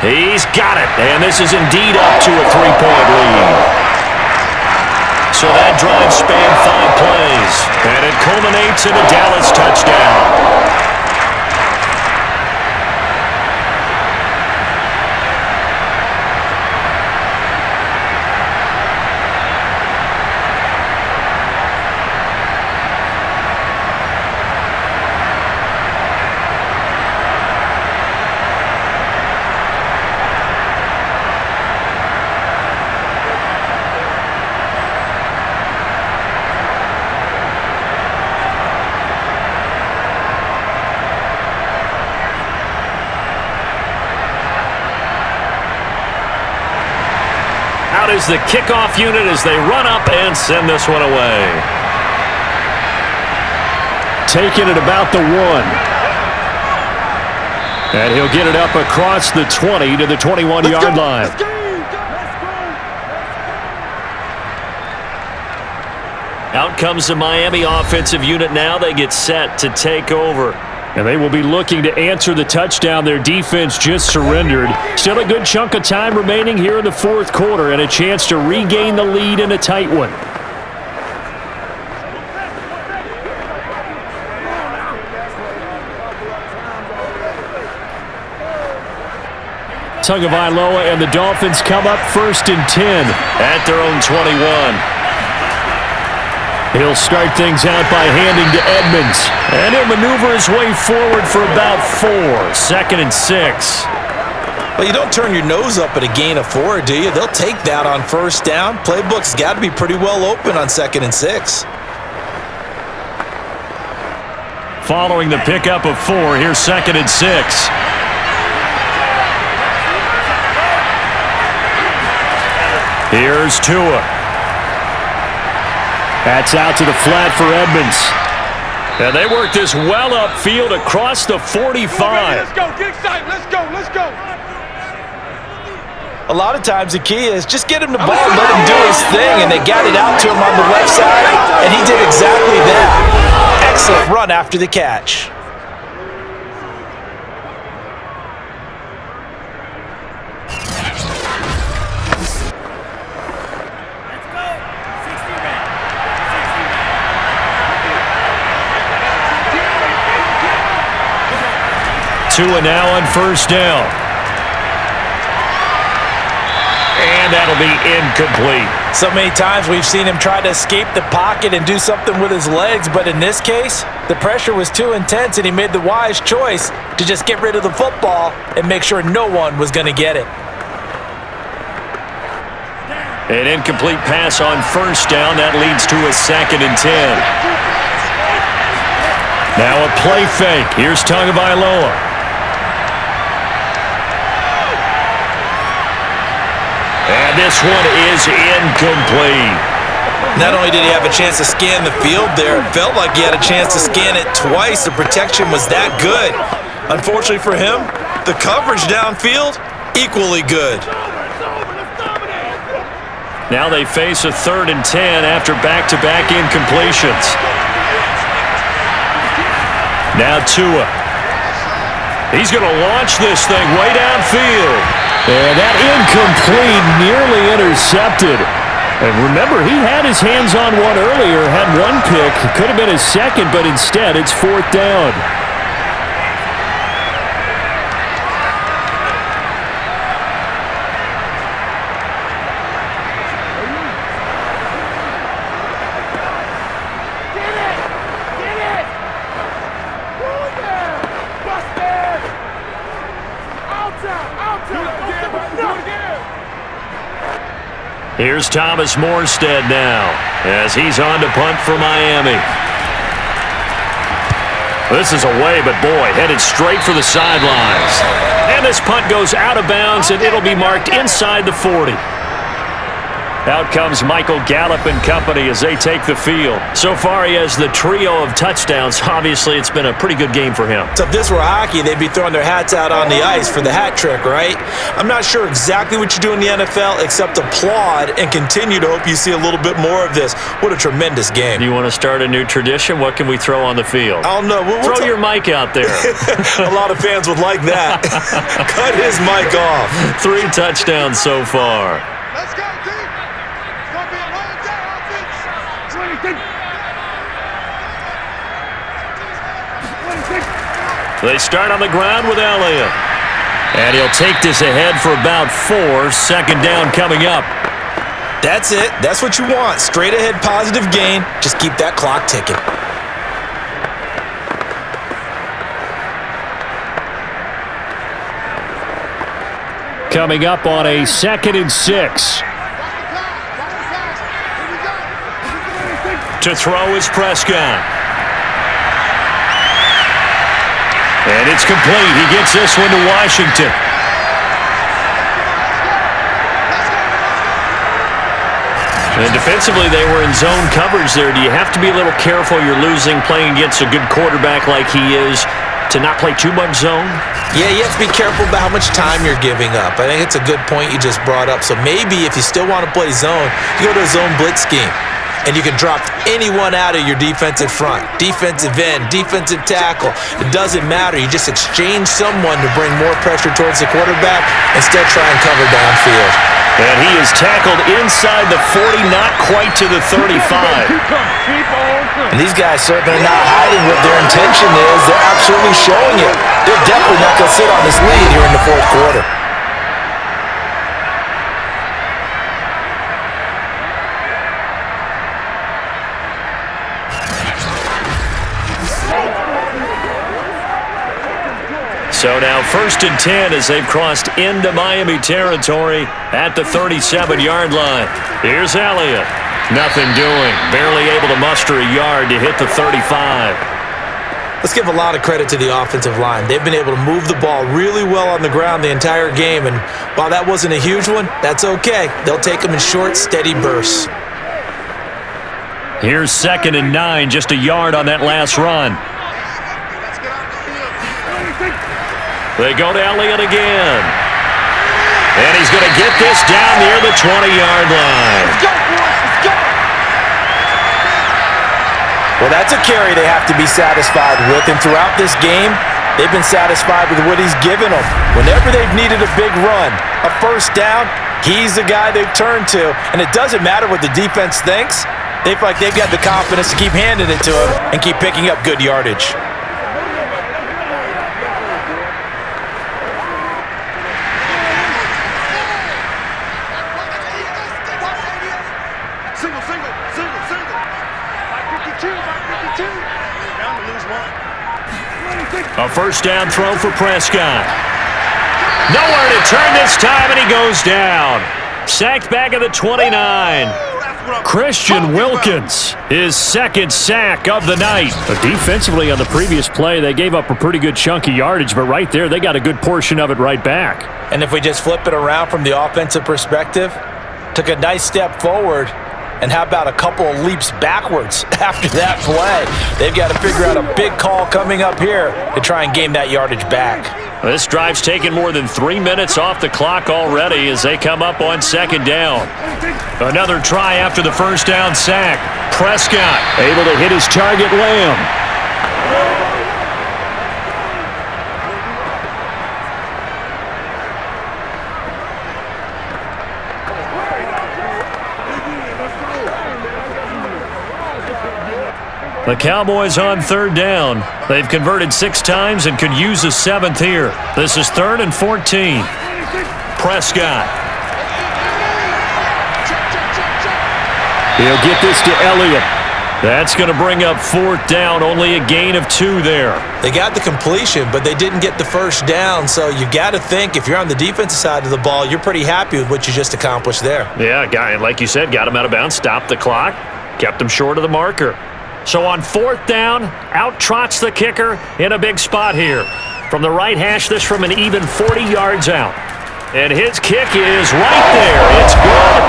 He's got it, and this is indeed up to a 3-point lead. So that drive spanned 5 plays, and it culminates in a Dallas touchdown. out is the kickoff unit as they run up and send this one away. Taking it about the 1. And he'll get it up across the 20 to the 21-yard line. Out comes the Miami offensive unit now. They get set to take over. And they will be looking to answer the touchdown their defense just surrendered. Still a good chunk of time remaining here in the fourth quarter and a chance to regain the lead in a tight one. Tagovailoa and the Dolphins come up 1st and 10 at their own 21. He'll start things out by handing to Edmonds. And he'll maneuver his way forward for about 4. 2nd and 6. Well, you don't turn your nose up at a gain of 4, do you? They'll take that on 1st down. Playbook's got to be pretty well open on 2nd and 6. Following the pickup of 4, here's 2nd and 6. Here's Tua. That's out to the flat for Edmonds. And they work this well upfield across the 45. Let's go, get excited, let's go, let's go. A lot of times the key is just get him the ball, let him do his thing, and they got it out to him on the left side, and he did exactly that. Excellent run after the catch. Tua now on 1st down. And that'll be incomplete. So many times we've seen him try to escape the pocket and do something with his legs, but in this case, the pressure was too intense and he made the wise choice to just get rid of the football and make sure no one was going to get it. An incomplete pass on 1st down. That leads to a 2nd and 10. Now a play fake. Here's Tagovailoa. And this one is incomplete. Not only did he have a chance to scan the field there, it felt like he had a chance to scan it twice. The protection was that good. Unfortunately for him, the coverage downfield, equally good. Now they face a 3rd and 10 after back-to-back incompletions. Now Tua. He's going to launch this thing way downfield. And that incomplete, nearly intercepted. And remember, he had his hands on one earlier, had one pick. Could have been his 2nd, but instead it's 4th down. Here's Thomas Morstead now as he's on to punt for Miami. This is away, but boy, headed straight for the sidelines. And this punt goes out of bounds, and it'll be marked inside the 40. Out comes Michael Gallup and company as they take the field. So far, he has the trio of touchdowns. Obviously, it's been a pretty good game for him. So if this were hockey, they'd be throwing their hats out on the ice for the hat trick, right? I'm not sure exactly what you do in the NFL except applaud and continue to hope you see a little bit more of this. What a tremendous game. Do you want to start a new tradition? What can we throw on the field? I don't know. Throw your mic out there. A lot of fans would like that. Cut his mic off. 3 touchdowns so far. Let's go, team. It's going to be a long day, offense. They start on the ground with Elliott. And he'll take this ahead for about 4. 2nd down coming up. That's it. That's what you want. Straight ahead positive gain. Just keep that clock ticking. Coming up on a 2nd and 6. To throw is Prescott. And it's complete. He gets this one to Washington. And defensively, they were in zone coverage there. Do you have to be a little careful? You're losing playing against a good quarterback like he is to not play too much zone? Yeah, you have to be careful about how much time you're giving up. I think it's a good point you just brought up. So maybe if you still want to play zone, you go to a zone blitz scheme. And you can drop anyone out of your defensive front, defensive end, defensive tackle. It doesn't matter. You just exchange someone to bring more pressure towards the quarterback and still try and cover downfield. And he is tackled inside the 40, not quite to the 35. And these guys certainly not hiding what their intention is. They're absolutely showing it. They're definitely not going to sit on this lead here in the fourth quarter. So now 1st and 10 as they've crossed into Miami territory at the 37-yard line. Here's Elliott. Nothing doing. Barely able to muster a yard to hit the 35. Let's give a lot of credit to the offensive line. They've been able to move the ball really well on the ground the entire game. And while that wasn't a huge one, that's okay. They'll take them in short, steady bursts. Here's 2nd and 9, just a yard on that last run. They go to Elliott again. And he's going to get this down near the 20-yard line. Let's go, boys. Let's go. Well, that's a carry they have to be satisfied with. And throughout this game, they've been satisfied with what he's given them. Whenever they've needed a big run, a first down, he's the guy they've turned to. And it doesn't matter what the defense thinks. They feel like they've got the confidence to keep handing it to him and keep picking up good yardage. A first down throw for Prescott. Nowhere to turn this time, and he goes down. Sacked back at the 29. Christian Wilkins, his 2nd sack of the night. But defensively on the previous play, they gave up a pretty good chunk of yardage, but right there, they got a good portion of it right back. And if we just flip it around from the offensive perspective, took a nice step forward, and how about a couple of leaps backwards after that play? They've got to figure out a big call coming up here to try and gain that yardage back. This drive's taken more than 3 minutes off the clock already as they come up on 2nd down. Another try after the first down sack. Prescott able to hit his target, Lamb. The Cowboys on 3rd down. They've converted 6 times and could use a 7th here. This is 3rd and 14. Prescott. He'll get this to Elliott. That's going to bring up 4th down, only a gain of 2 there. They got the completion, but they didn't get the first down, so you got to think if you're on the defensive side of the ball, you're pretty happy with what you just accomplished there. Yeah, guy, like you said, got him out of bounds, stopped the clock, kept him short of the marker. So on 4th down, out trots the kicker in a big spot here. From the right hash, this from an even 40 yards out. And his kick is right there. It's good.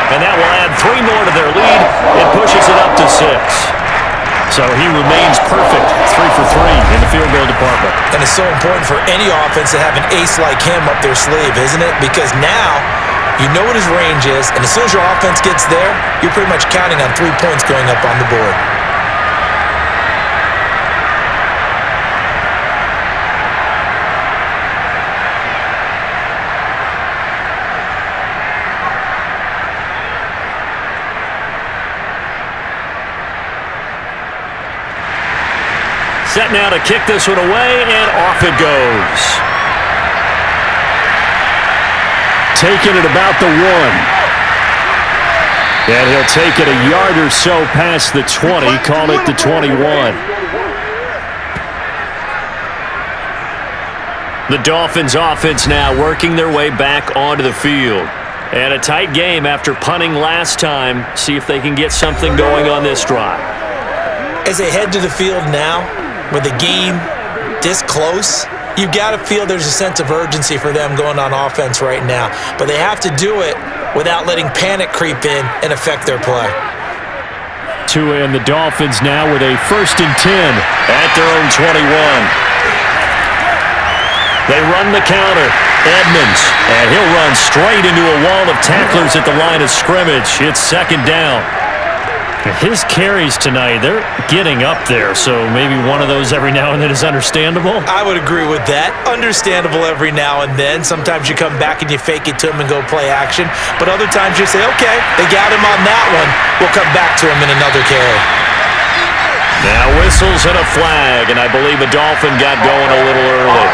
And that will add 3 more to their lead. It pushes it up to 6. So he remains perfect, 3 for 3 in the field goal department. And it's so important for any offense to have an ace like him up their sleeve, isn't it? Because now you know what his range is, and as soon as your offense gets there, you're pretty much counting on 3 points going up on the board. Set now to kick this one away, and off it goes. Taking it about the 1. And he'll take it a yard or so past the 20, call it the 21. The Dolphins offense now working their way back onto the field. And a tight game after punting last time. See if they can get something going on this drive. As they head to the field now, with the game this close, you got to feel there's a sense of urgency for them going on offense right now. But they have to do it without letting panic creep in and affect their play. Tua and the Dolphins now with a 1st and 10 at their own 21. They run the counter. Edmonds, and he'll run straight into a wall of tacklers at the line of scrimmage. It's 2nd down. His carries tonight, they're getting up there, so maybe one of those every now and then is understandable. I would agree with that. Understandable every now and then. Sometimes you come back and you fake it to him and go play action. But other times you say, okay, they got him on that one. We'll come back to him in another carry. Now whistles and a flag, and I believe a Dolphin got going a little early.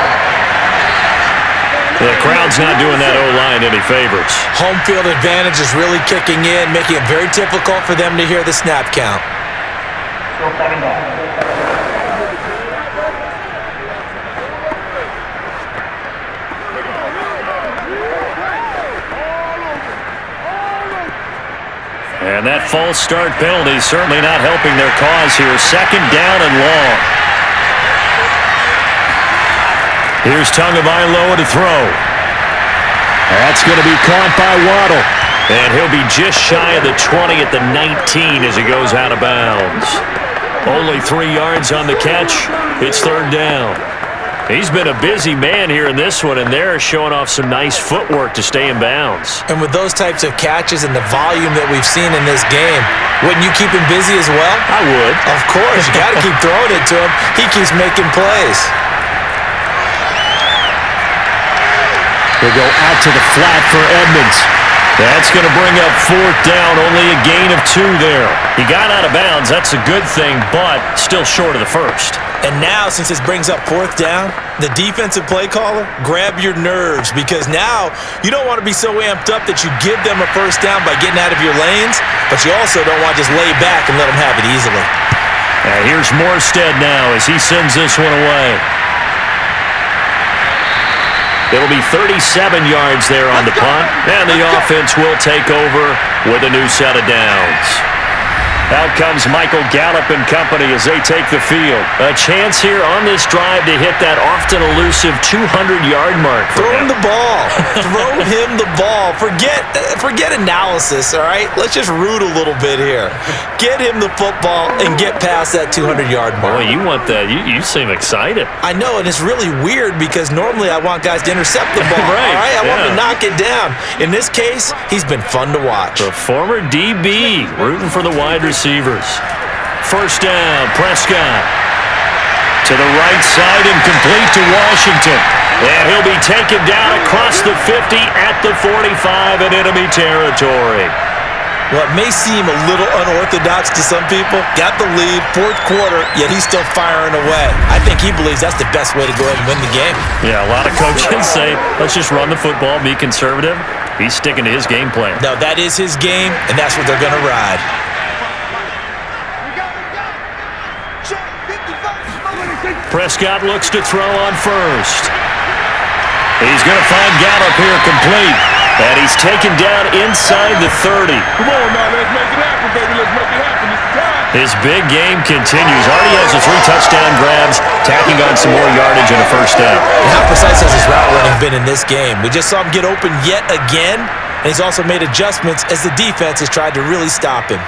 The crowd's not doing that O-line any favors. Home field advantage is really kicking in, making it very difficult for them to hear the snap count. And that false start penalty certainly not helping their cause here. 2nd down and long. Here's Tagovailoa to throw. That's going to be caught by Waddle. And he'll be just shy of the 20 at the 19 as he goes out of bounds. Only 3 yards on the catch. It's 3rd down. He's been a busy man here in this one, and they're showing off some nice footwork to stay in bounds. And with those types of catches and the volume that we've seen in this game, wouldn't you keep him busy as well? I would. Of course. You got to keep throwing it to him. He keeps making plays. They'll go out to the flat for Edmonds. That's going to bring up 4th down, only a gain of 2 there. He got out of bounds, that's a good thing, but still short of the 1st. And now, since this brings up 4th down, the defensive play caller, grab your nerves, because now you don't want to be so amped up that you give them a 1st down by getting out of your lanes, but you also don't want to just lay back and let them have it easily. Here's Morstead now as he sends this one away. It'll be 37 yards there on the punt, and the offense will take over with a new set of downs. Out comes Michael Gallup and company as they take the field. A chance here on this drive to hit that often elusive 200-yard mark. Throw him the ball. Throw him the ball. Forget analysis, all right? Let's just root a little bit here. Get him the football and get past that 200-yard mark. Boy, you want that. You seem excited. I know, and it's really weird because normally I want guys to intercept the ball. Right, all right? I want yeah. him to knock it down. In this case, he's been fun to watch. The former DB rooting for the wide receivers. 1st down, Prescott. To the right side and complete to Washington. And he'll be taken down across the 50 at the 45 in enemy territory. What may seem a little unorthodox to some people, got the lead, 4th quarter, yet he's still firing away. I think he believes that's the best way to go ahead and win the game. Yeah, a lot of coaches say, let's just run the football, be conservative. He's sticking to his game plan. No, that is his game, and that's what they're going to ride. Prescott looks to throw on 1st. He's going to find Gallup here complete. And he's taken down inside the 30. Come on now, let's make it happen, baby. Let's make it happen. It's time. His big game continues. Already has the 3 touchdown grabs, tacking on some more yardage and a 1st down. How precise has his route running been in this game? We just saw him get open yet again, and he's also made adjustments as the defense has tried to really stop him.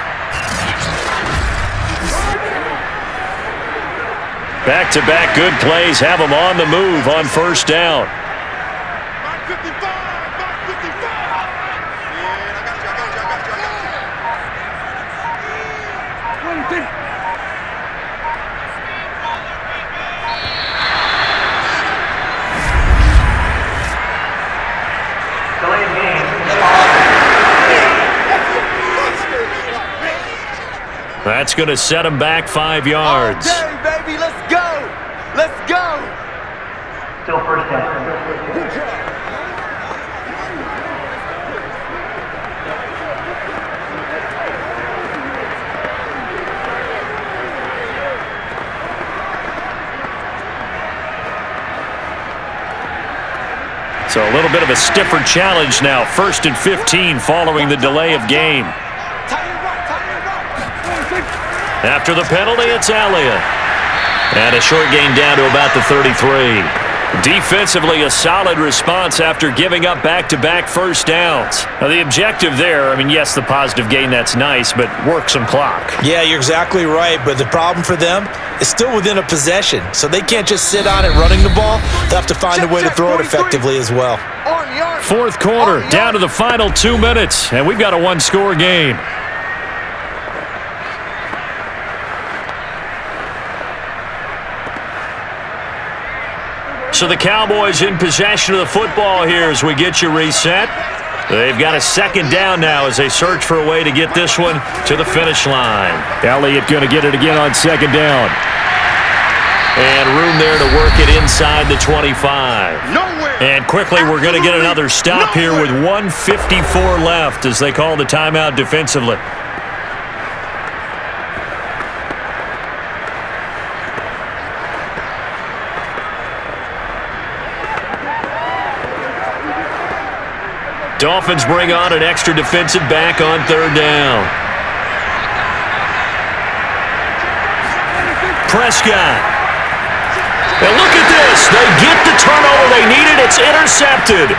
Back-to-back good plays have him on the move on 1st down. Mark 55. Mark 55. Yeah, I got you. That's going to set him back 5 yards. All day, baby. Let's go. Let's go. Still 1st down. So a little bit of a stiffer challenge now. 1st and 15 following the delay of game. After the penalty, it's Elliott. And a short gain down to about the 33. Defensively, a solid response after giving up back-to-back first downs. Now, the objective there, I mean, yes, the positive gain, that's nice, but work some clock. Yeah, you're exactly right, but the problem for them is still within a possession, so they can't just sit on it running the ball. They'll have to find a way to throw it effectively as well. Fourth quarter, down to the final 2 minutes, and we've got a one-score game. So the Cowboys in possession of the football here as we get you reset. They've got a second down now as they search for a way to get this one to the finish line. Elliott going to get it again on second down. And room there to work it inside the 25. Nowhere. And quickly we're going to get another stop here with 1:54 left as they call the timeout defensively. Dolphins bring on an extra defensive back on third down. Prescott. And look at this. They get the turnover they needed. It's intercepted.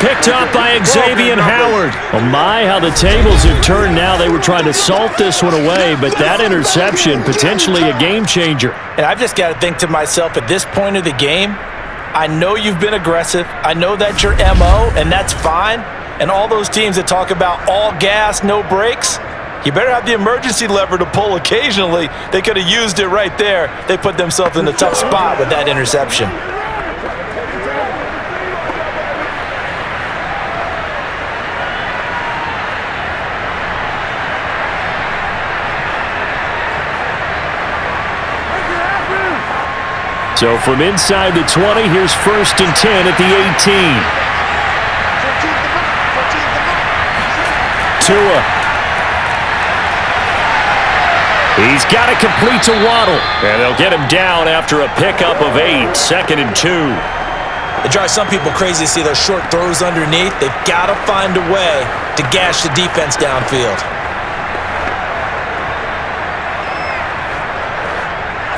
Picked up by Xavier Howard. Oh my, how the tables have turned now. They were trying to salt this one away, but that interception, potentially a game changer. And I've just got to think to myself, at this point of the game, I know you've been aggressive. I know that's your MO, and that's fine. And all those teams that talk about all gas, no brakes, you better have the emergency lever to pull occasionally. They could have used it right there. They put themselves in a tough spot with that interception. So from inside the 20, here's 1st and 10 at the 18. Tua. He's got it complete to Waddle. And they'll get him down after a pickup of 8, 2nd and 2. It drives some people crazy to see those short throws underneath. They've got to find a way to gash the defense downfield.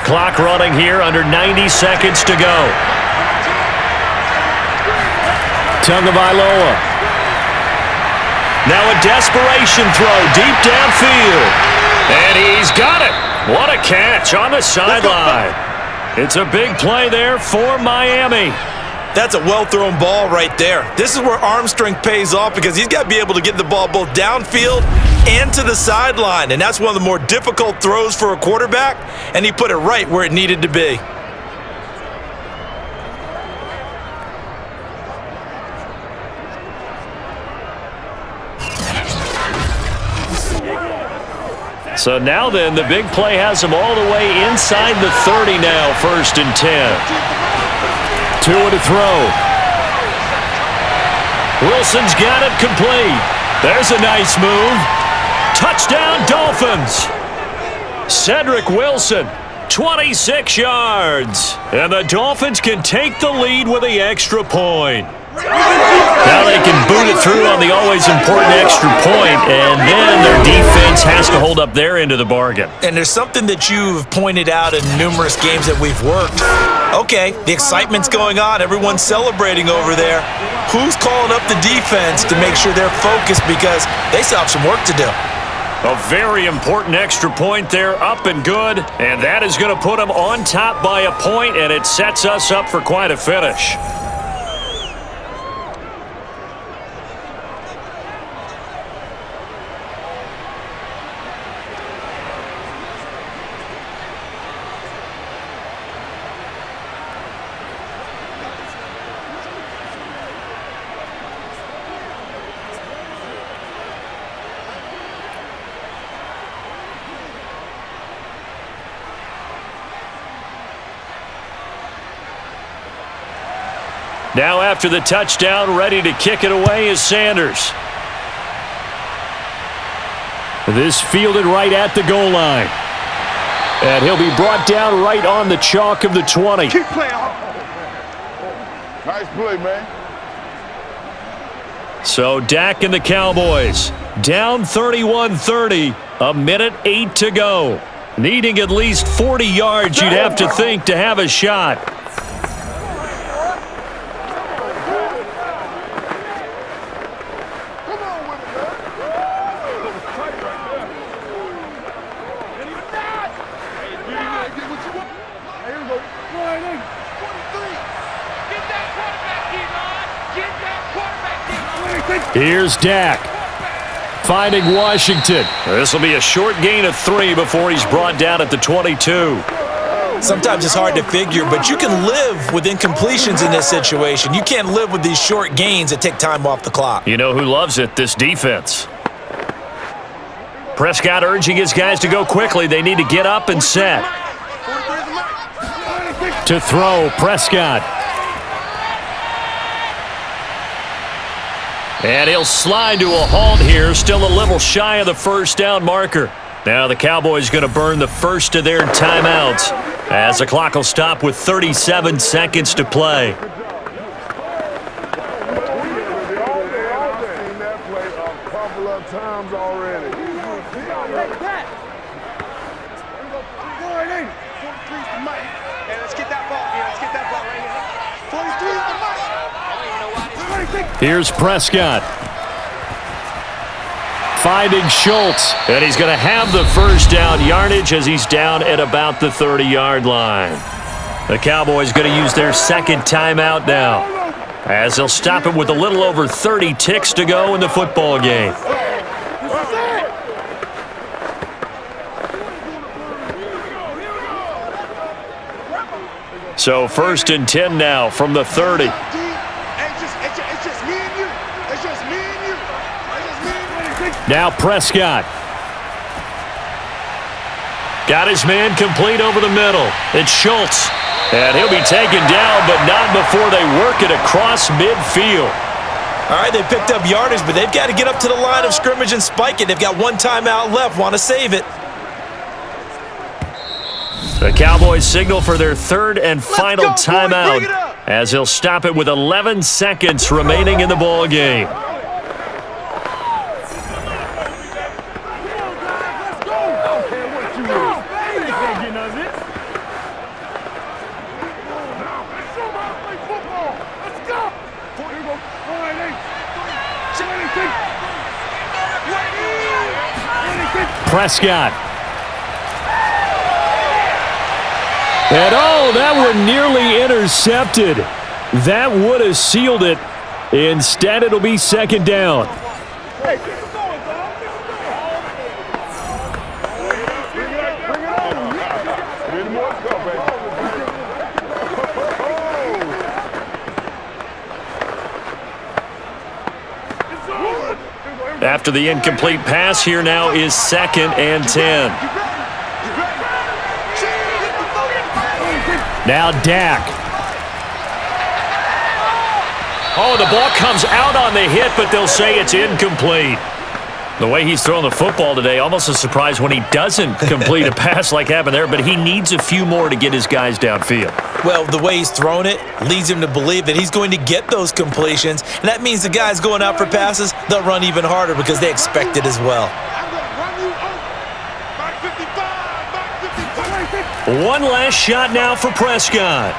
Clock running here, under 90 seconds to go. Tagovailoa. Now a desperation throw deep downfield. And he's got it. What a catch on the sideline. It's a big play there for Miami. That's a well-thrown ball right there. This is where arm strength pays off because he's got to be able to get the ball both downfield and to the sideline. And that's one of the more difficult throws for a quarterback, and he put it right where it needed to be. So now then, the big play has him all the way inside the 30 now, 1st and 10. Tua to throw. Wilson's got it complete. There's a nice move. Touchdown, Dolphins. Cedric Wilson, 26 yards. And the Dolphins can take the lead with the extra point. Now they can boot it through on the always important extra point, and then their defense has to hold up their end of the bargain. And there's something that you've pointed out in numerous games that we've worked. Okay, the excitement's going on. Everyone's celebrating over there. Who's calling up the defense to make sure they're focused because they still have some work to do? A very important extra point there, up and good, and that is going to put them on top by a point, and it sets us up for quite a finish. Now after the touchdown, ready to kick it away is Sanders. This fielded right at the goal line. And he'll be brought down right on the chalk of the 20. Keep playing. Nice play, man. So Dak and the Cowboys down 31-30, a minute 8 to go. Needing at least 40 yards, you'd have to think, to have a shot. Here's Dak. Finding Washington. This will be a short gain of 3 before he's brought down at the 22. Sometimes it's hard to figure, but you can live with incompletions in this situation. You can't live with these short gains that take time off the clock. You know who loves it? This defense. Prescott urging his guys to go quickly. They need to get up and set. To throw, Prescott. And he'll slide to a halt here, still a little shy of the first down marker. Now the Cowboys going to burn the first of their timeouts as the clock will stop with 37 seconds to play. Here's Prescott. Finding Schultz. And he's going to have the first down yardage as he's down at about the 30-yard line. The Cowboys going to use their second timeout now as they'll stop it with a little over 30 ticks to go in the football game. So 1st and 10 now from the 30. Now Prescott. Got his man complete over the middle. It's Schultz. And he'll be taken down, but not before they work it across midfield. All right, they picked up yardage, but they've got to get up to the line of scrimmage and spike it. They've got one timeout left. Want to save it. The Cowboys signal for their third and final timeout as he'll stop it with 11 seconds remaining in the ball game. Prescott. And oh, that one nearly intercepted. That would have sealed it. Instead, it'll be second down. After the incomplete pass, here now is 2nd and 10. Now Dak. Oh, the ball comes out on the hit, but they'll say it's incomplete. The way he's throwing the football today, almost a surprise when he doesn't complete a pass like happened there, but he needs a few more to get his guys downfield. Well, the way he's thrown it leads him to believe that he's going to get those completions, and that means the guys going out for passes, they'll run even harder because they expect it as well. One last shot now for Prescott.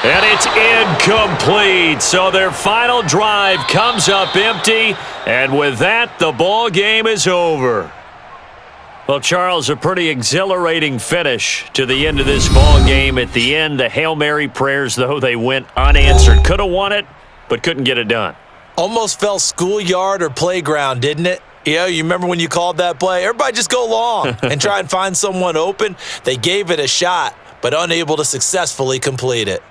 And it's incomplete. So their final drive comes up empty. And with that, the ball game is over. Well, Charles, a pretty exhilarating finish to the end of this ball game. At the end, the Hail Mary prayers, though, they went unanswered. Could have won it, but couldn't get it done. Almost felt schoolyard or playground, didn't it? Yeah, you remember when you called that play? Everybody just go long and try and find someone open. They gave it a shot, but unable to successfully complete it.